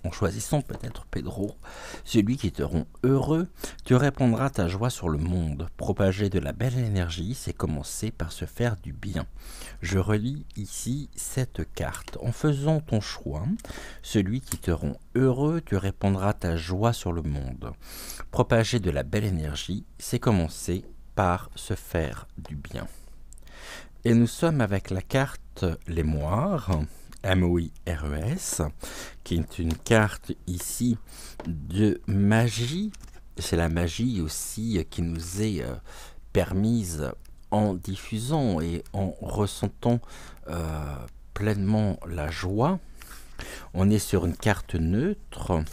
en choisissant peut-être Pedro, celui qui te rend heureux, tu répandras ta joie sur le monde. Propager de la belle énergie, c'est commencer par se faire du bien. Je relis ici cette carte. En faisant ton choix, celui qui te rend heureux, tu répandras ta joie sur le monde. Propager de la belle énergie, c'est commencer par se faire du bien. Et nous sommes avec la carte Les Moires. M-O-I-R-E-S, qui est une carte ici de magie. C'est la magie aussi qui nous est permise en diffusant et en ressentant pleinement la joie. On est sur une carte neutre,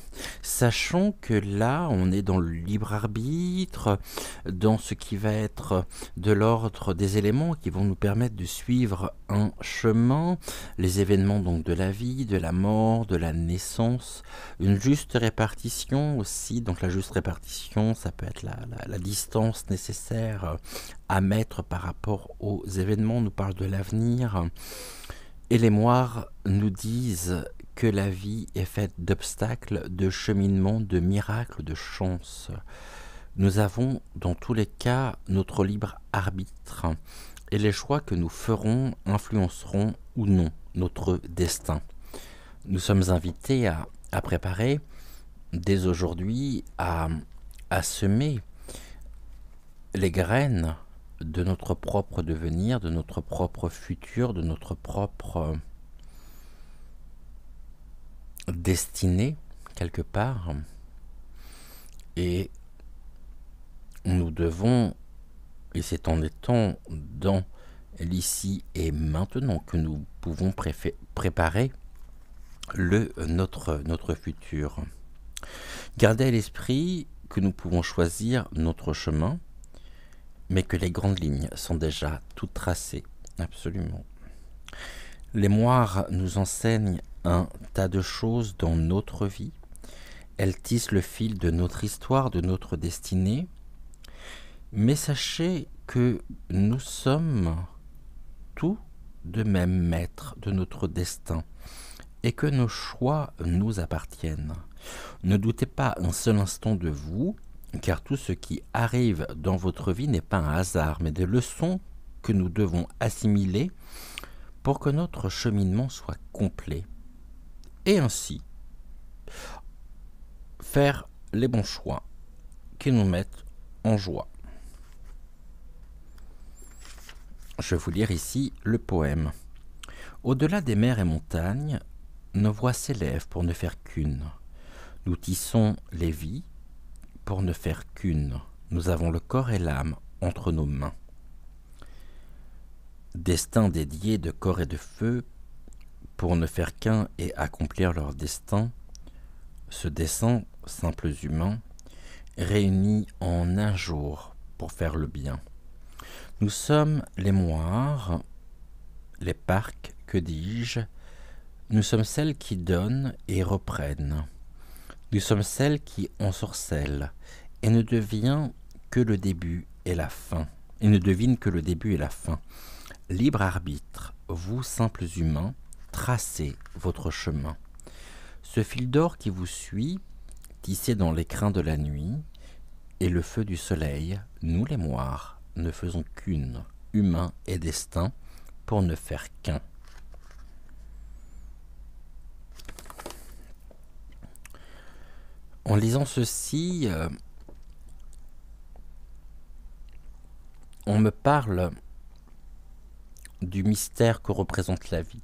sachant que là, on est dans le libre arbitre, dans ce qui va être de l'ordre des éléments qui vont nous permettre de suivre un chemin, les événements donc de la vie, de la mort, de la naissance, une juste répartition aussi. Donc la juste répartition, ça peut être la distance nécessaire à mettre par rapport aux événements. On nous parle de l'avenir. Et les moires nous disent que la vie est faite d'obstacles, de cheminements, de miracles, de chances. Nous avons dans tous les cas notre libre arbitre et les choix que nous ferons influenceront ou non notre destin. Nous sommes invités à préparer dès aujourd'hui à semer les graines de notre propre devenir, de notre propre futur, de notre propre destinée, quelque part. Et nous devons, et c'est en étant dans l'ici et maintenant que nous pouvons préparer notre futur. Gardez à l'esprit que nous pouvons choisir notre chemin, mais que les grandes lignes sont déjà toutes tracées, absolument. Les moires nous enseignent un tas de choses dans notre vie. Elles tissent le fil de notre histoire, de notre destinée. Mais sachez que nous sommes tous de même maîtres de notre destin et que nos choix nous appartiennent. Ne doutez pas un seul instant de vous, car tout ce qui arrive dans votre vie n'est pas un hasard, mais des leçons que nous devons assimiler pour que notre cheminement soit complet. Et ainsi, faire les bons choix qui nous mettent en joie. Je vais vous lire ici le poème. Au-delà des mers et montagnes, nos voix s'élèvent pour ne faire qu'une. Nous tissons les vies pour ne faire qu'une. Nous avons le corps et l'âme entre nos mains. Destin dédié de corps et de feu, pour ne faire qu'un et accomplir leur destin, ce dessein, simples humains, réunis en un jour pour faire le bien. Nous sommes les moires, les parcs, que dis-je, nous sommes celles qui donnent et reprennent. Nous sommes celles qui ensorcellent et ne devient que le début et la fin. Et ne devine que le début et la fin. Libre arbitre, vous simples humains, tracez votre chemin. Ce fil d'or qui vous suit, tissé dans l'écrin de la nuit, et le feu du soleil, nous les moires, ne faisons qu'une, humain et destin, pour ne faire qu'un. En lisant ceci, on me parle du mystère que représente la vie.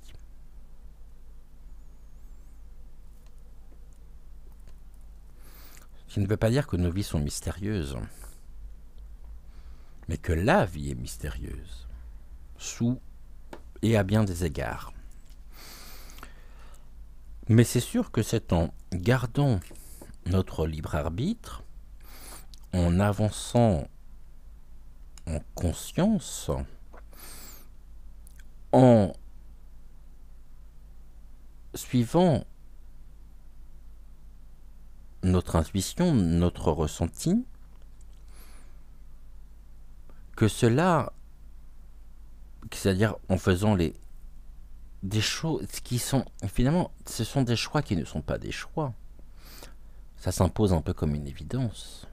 qui ne veut pas dire que nos vies sont mystérieuses, mais que la vie est mystérieuse, sous et à bien des égards. Mais c'est sûr que c'est en gardant notre libre arbitre, en avançant en conscience, en suivant notre intuition, notre ressenti, que cela, c'est-à-dire en faisant des choses qui sont, finalement, ce sont des choix qui ne sont pas des choix. Ça s'impose un peu comme une évidence.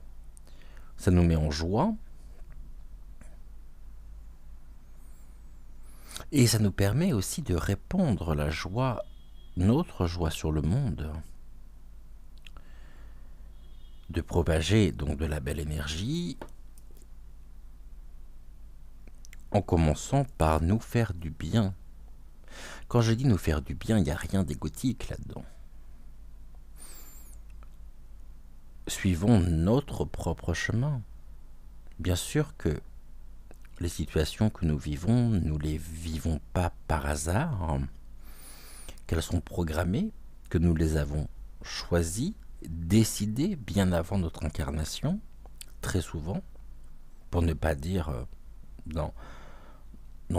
Ça nous met en joie. Et ça nous permet aussi de répandre la joie, notre joie sur le monde. De propager donc de la belle énergie en commençant par nous faire du bien. Quand je dis nous faire du bien, il n'y a rien d'égotique là-dedans. Suivons notre propre chemin. Bien sûr que les situations que nous vivons, nous les vivons pas par hasard, qu'elles sont programmées, que nous les avons choisies, décidées bien avant notre incarnation, très souvent, pour ne pas dire dans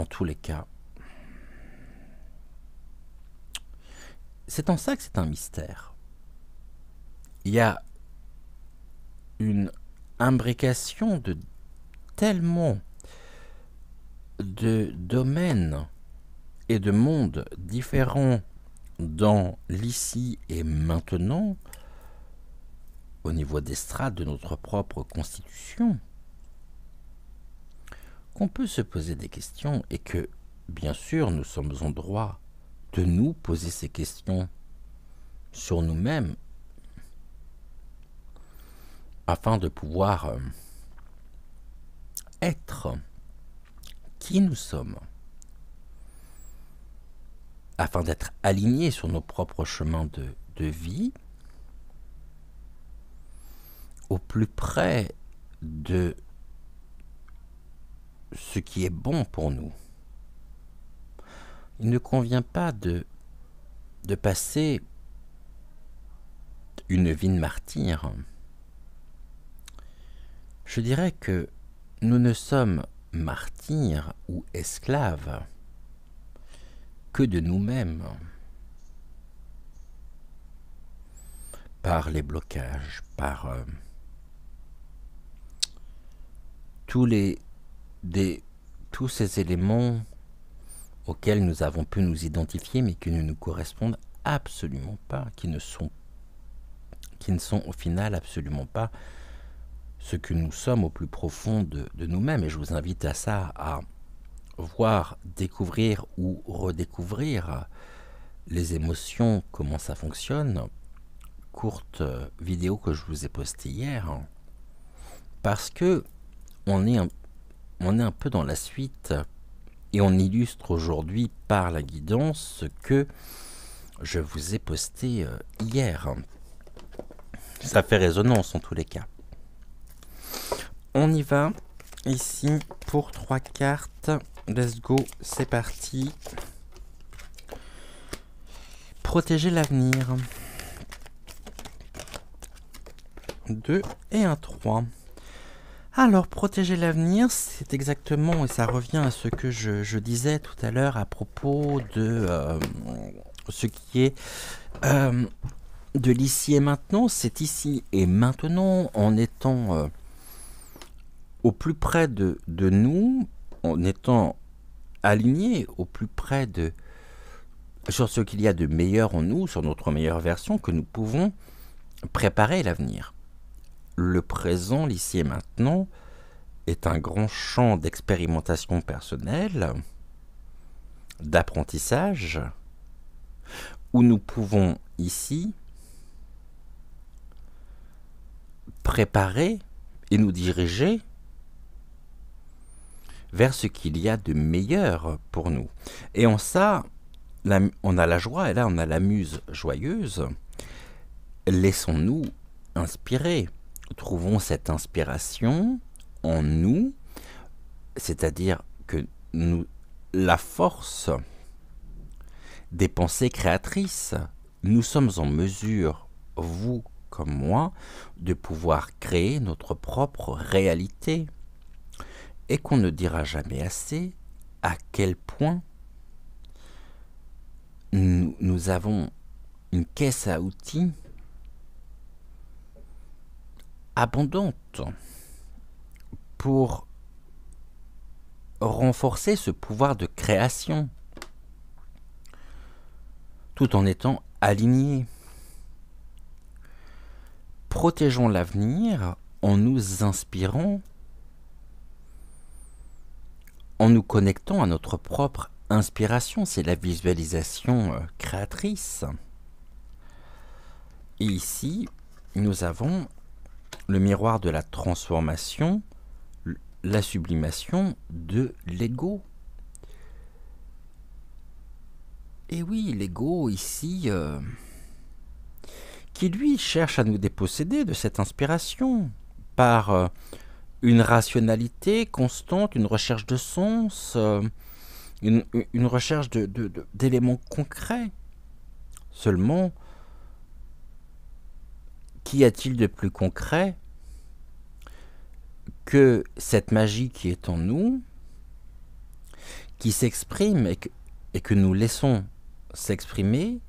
tous les cas. C'est en ça que c'est un mystère. Il y a une imbrication de tellement de domaines et de mondes différents dans l'ici et maintenant, au niveau des strates de notre propre constitution, qu'on peut se poser des questions et que, bien sûr, nous sommes en droit de nous poser ces questions sur nous-mêmes afin de pouvoir être qui nous sommes, afin d'être alignés sur nos propres chemins de vie, au plus près de ce qui est bon pour nous. Il ne convient pas de passer une vie de martyr. Je dirais que nous ne sommes martyrs ou esclaves que de nous-mêmes, par les blocages, par tous ces éléments auxquels nous avons pu nous identifier mais qui ne nous correspondent absolument pas, qui ne sont au final absolument pas ce que nous sommes au plus profond de nous-mêmes. Et je vous invite à ça, à voir, découvrir ou redécouvrir les émotions, comment ça fonctionne. Courte vidéo que je vous ai postée hier, parce que on est un peu dans la suite et on illustre aujourd'hui par la guidance ce que je vous ai posté hier. Ça fait résonance en tous les cas. On y va ici pour 3 cartes. Let's go, c'est parti. Protéger l'avenir. 2 et un 3. Alors, protéger l'avenir, c'est exactement, et ça revient à ce que je disais tout à l'heure à propos de ce qui est de l'ici et maintenant. C'est ici et maintenant, en étant au plus près de nous, en étant aligné au plus près sur ce qu'il y a de meilleur en nous, sur notre meilleure version, que nous pouvons préparer l'avenir. Le présent, l'ici et maintenant, est un grand champ d'expérimentation personnelle, d'apprentissage, où nous pouvons ici préparer et nous diriger vers ce qu'il y a de meilleur pour nous. Et en ça, on a la joie, et là on a la muse joyeuse. Laissons-nous inspirer trouvons cette inspiration en nous, c'est-à-dire que nous, la force des pensées créatrices, nous sommes en mesure, vous comme moi, de pouvoir créer notre propre réalité et qu'on ne dira jamais assez à quel point nous avons une caisse à outils abondante pour renforcer ce pouvoir de création tout en étant alignés. Protégeons l'avenir en nous inspirant, en nous connectant à notre propre inspiration. C'est la visualisation créatrice. Et ici, nous avons le miroir de la transformation, la sublimation de l'ego. Et oui, l'ego ici, qui lui cherche à nous déposséder de cette inspiration par une rationalité constante, une recherche de sens, une recherche d'éléments concrets. Seulement, qu'y a-t-il de plus concret que cette magie qui est en nous, qui s'exprime et que nous laissons s'exprimer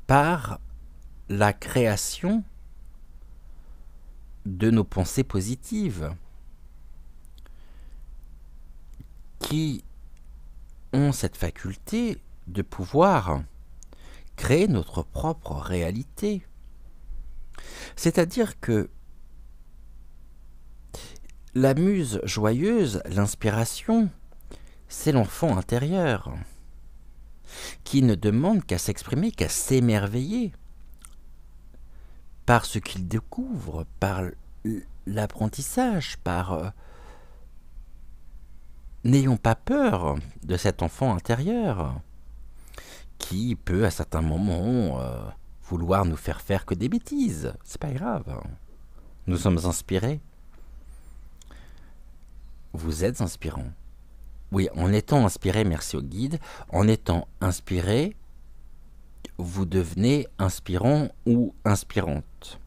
par la création de nos pensées positives qui ont cette faculté de pouvoir créer notre propre réalité. C'est-à-dire que la muse joyeuse, l'inspiration, c'est l'enfant intérieur qui ne demande qu'à s'exprimer, qu'à s'émerveiller par ce qu'il découvre, par l'apprentissage, par... N'ayons pas peur de cet enfant intérieur qui peut à certains moments vouloir nous faire faire que des bêtises. C'est pas grave. Nous sommes inspirés. Vous êtes inspirant. Oui, en étant inspiré, merci au guide, en étant inspiré, vous devenez inspirant ou inspirante.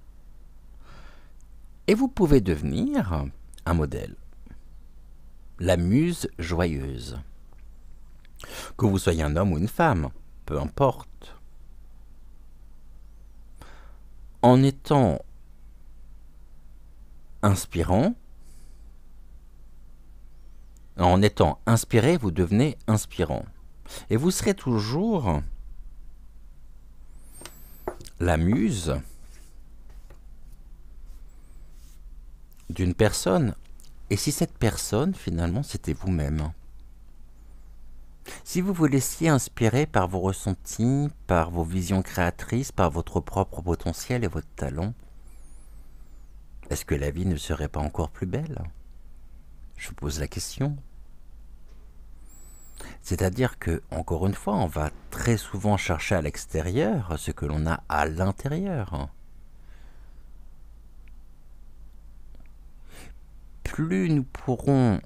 Et vous pouvez devenir un modèle. La muse joyeuse. Que vous soyez un homme ou une femme, peu importe. En étant inspirant, en étant inspiré, vous devenez inspirant. Et vous serez toujours la muse d'une personne. Et si cette personne, finalement, c'était vous-même? Si vous vous laissiez inspirer par vos ressentis, par vos visions créatrices, par votre propre potentiel et votre talent, est-ce que la vie ne serait pas encore plus belle? Je vous pose la question. C'est-à-dire que, encore une fois, on va très souvent chercher à l'extérieur ce que l'on a à l'intérieur. Plus nous pourrons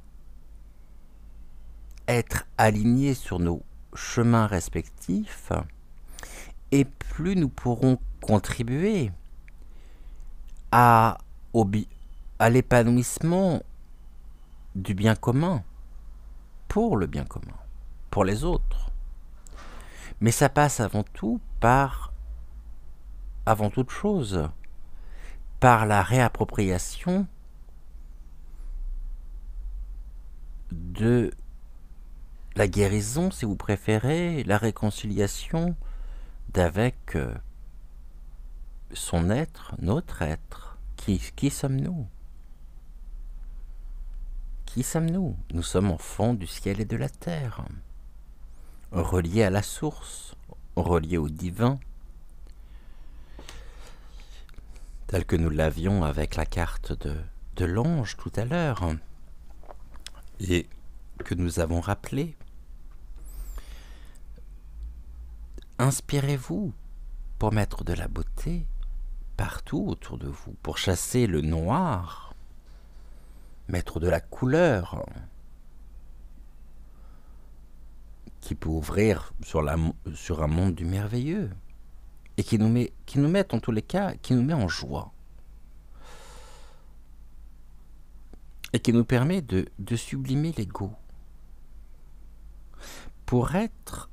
être alignés sur nos chemins respectifs, et plus nous pourrons contribuer à l'épanouissement du bien commun, pour le bien commun, pour les autres. Mais ça passe avant tout par, avant toute chose, par la réappropriation de la guérison, si vous préférez, la réconciliation d'avec son être, notre être. Qui sommes-nous? Qui sommes-nous? Nous sommes enfants du ciel et de la terre, reliés à la source, reliés au divin, tel que nous l'avions avec la carte de l'ange tout à l'heure, et que nous avons rappelé. Inspirez-vous pour mettre de la beauté partout autour de vous pour chasser le noir, mettre de la couleur qui peut ouvrir sur un monde du merveilleux et qui nous met en tous les cas, qui nous met en joie et qui nous permet de sublimer l'ego pour être,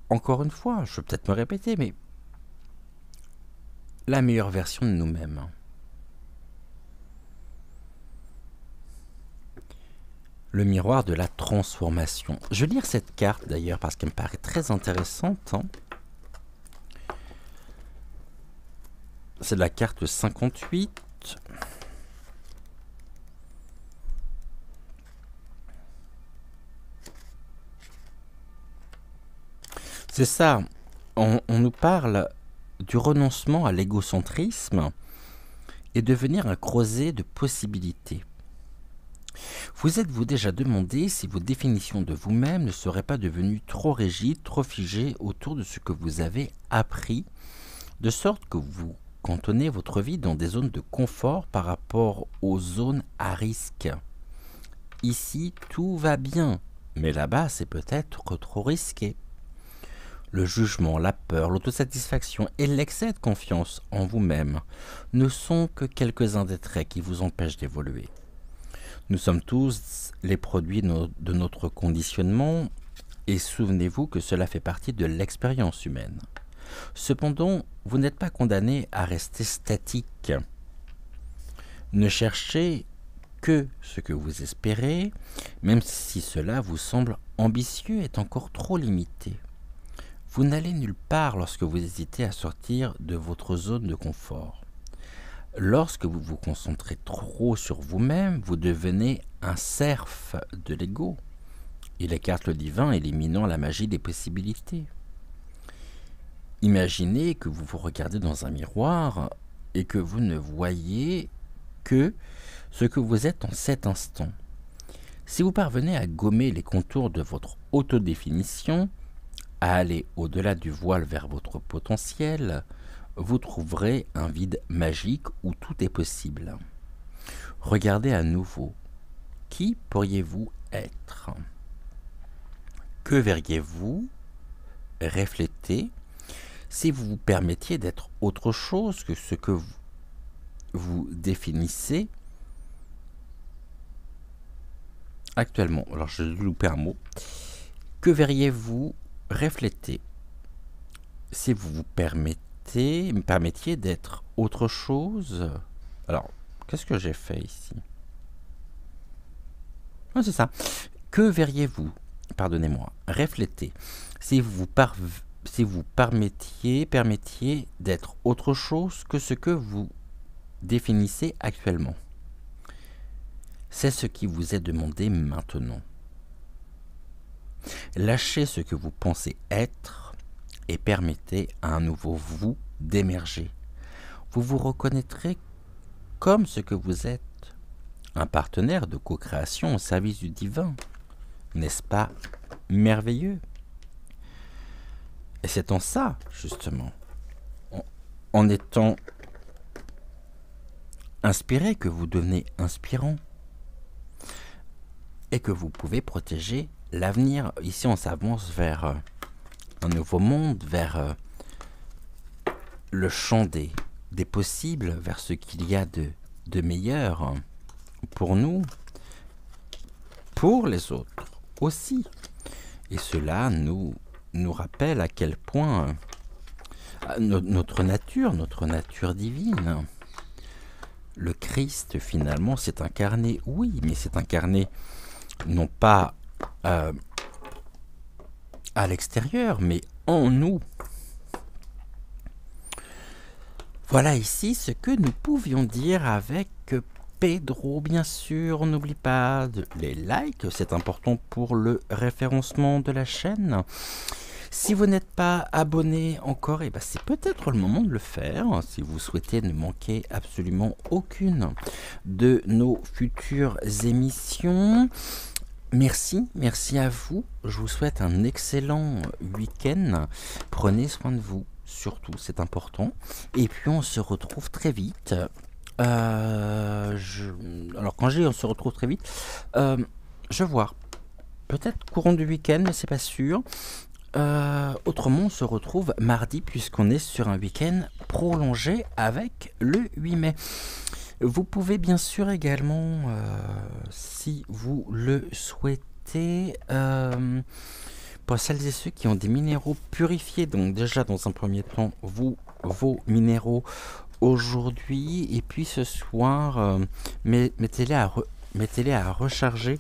encore une fois, je vais peut-être me répéter, mais la meilleure version de nous-mêmes. Le miroir de la transformation. Je vais lire cette carte d'ailleurs parce qu'elle me paraît très intéressante. C'est la carte 58. C'est ça, on nous parle du renoncement à l'égocentrisme et devenir un creuset de possibilités. Vous êtes-vous déjà demandé si vos définitions de vous-même ne seraient pas devenues trop rigides, trop figées autour de ce que vous avez appris, de sorte que vous cantonnez votre vie dans des zones de confort par rapport aux zones à risque. Ici, tout va bien, mais là-bas, c'est peut-être trop risqué. Le jugement, la peur, l'autosatisfaction et l'excès de confiance en vous-même ne sont que quelques-uns des traits qui vous empêchent d'évoluer. Nous sommes tous les produits de notre conditionnement et souvenez-vous que cela fait partie de l'expérience humaine. Cependant, vous n'êtes pas condamné à rester statique. Ne cherchez que ce que vous espérez, même si cela vous semble ambitieux, est encore trop limité. Vous n'allez nulle part lorsque vous hésitez à sortir de votre zone de confort. Lorsque vous vous concentrez trop sur vous-même, vous devenez un serf de l'ego. Il écarte le divin, éliminant la magie des possibilités. Imaginez que vous vous regardez dans un miroir et que vous ne voyez que ce que vous êtes en cet instant. Si vous parvenez à gommer les contours de votre autodéfinition, à aller au-delà du voile vers votre potentiel, vous trouverez un vide magique où tout est possible. Regardez à nouveau. Qui pourriez-vous être? Que verriez-vous refléter si vous vous permettiez d'être autre chose que ce que vous définissez actuellement? Alors, je vais louper un mot. Que verriez-vous refléter si vous vous permettiez d'être autre chose? Alors, qu'est-ce que j'ai fait ici? Ah, c'est ça. Que verriez-vous, pardonnez-moi, refléter si vous permettiez d'être autre chose que ce que vous définissez actuellement? C'est ce qui vous est demandé maintenant. Lâchez ce que vous pensez être et permettez à un nouveau vous d'émerger. Vous vous reconnaîtrez comme ce que vous êtes, un partenaire de co-création au service du divin. N'est-ce pas merveilleux? Et c'est en ça, justement, en étant inspiré que vous devenez inspirant et que vous pouvez protéger l'avenir. Ici, on s'avance vers un nouveau monde, vers le champ des possibles, vers ce qu'il y a de meilleur pour nous, pour les autres aussi. Et cela nous rappelle à quel point notre nature divine, le Christ finalement s'est incarné, oui, mais s'est incarné non pas à l'extérieur, mais en nous. Voilà ici ce que nous pouvions dire avec Pedro, bien sûr. N'oublie pas les likes, c'est important pour le référencement de la chaîne. Si vous n'êtes pas abonné encore, eh ben c'est peut-être le moment de le faire, si vous souhaitez ne manquer absolument aucune de nos futures émissions. Merci à vous. Je vous souhaite un excellent week-end. Prenez soin de vous. surtout, c'est important. Et puis on se retrouve très vite. Alors quand je dis on se retrouve très vite, je vois. Peut-être courant du week-end, mais c'est pas sûr. Autrement, on se retrouve mardi puisqu'on est sur un week-end prolongé avec le 8 mai. Vous pouvez bien sûr également, si vous le souhaitez, pour celles et ceux qui ont des minéraux purifiés, donc déjà dans un premier temps, vos minéraux aujourd'hui, et puis ce soir, mettez-les à recharger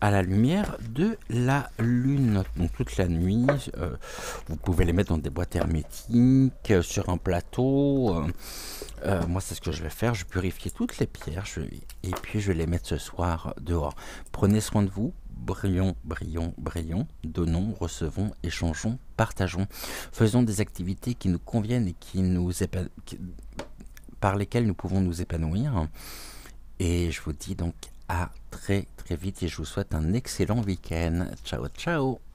à la lumière de la lune, donc toute la nuit. Vous pouvez les mettre dans des boîtes hermétiques, sur un plateau. Moi, c'est ce que je vais faire. Je vais purifier toutes les pierres et puis je vais les mettre ce soir dehors. Prenez soin de vous. Brillons, brillons, brillons. Donnons, recevons, échangeons, partageons. Faisons des activités qui nous conviennent et par lesquelles nous pouvons nous épanouir. Et je vous dis donc à très très vite et je vous souhaite un excellent week-end. Ciao, ciao.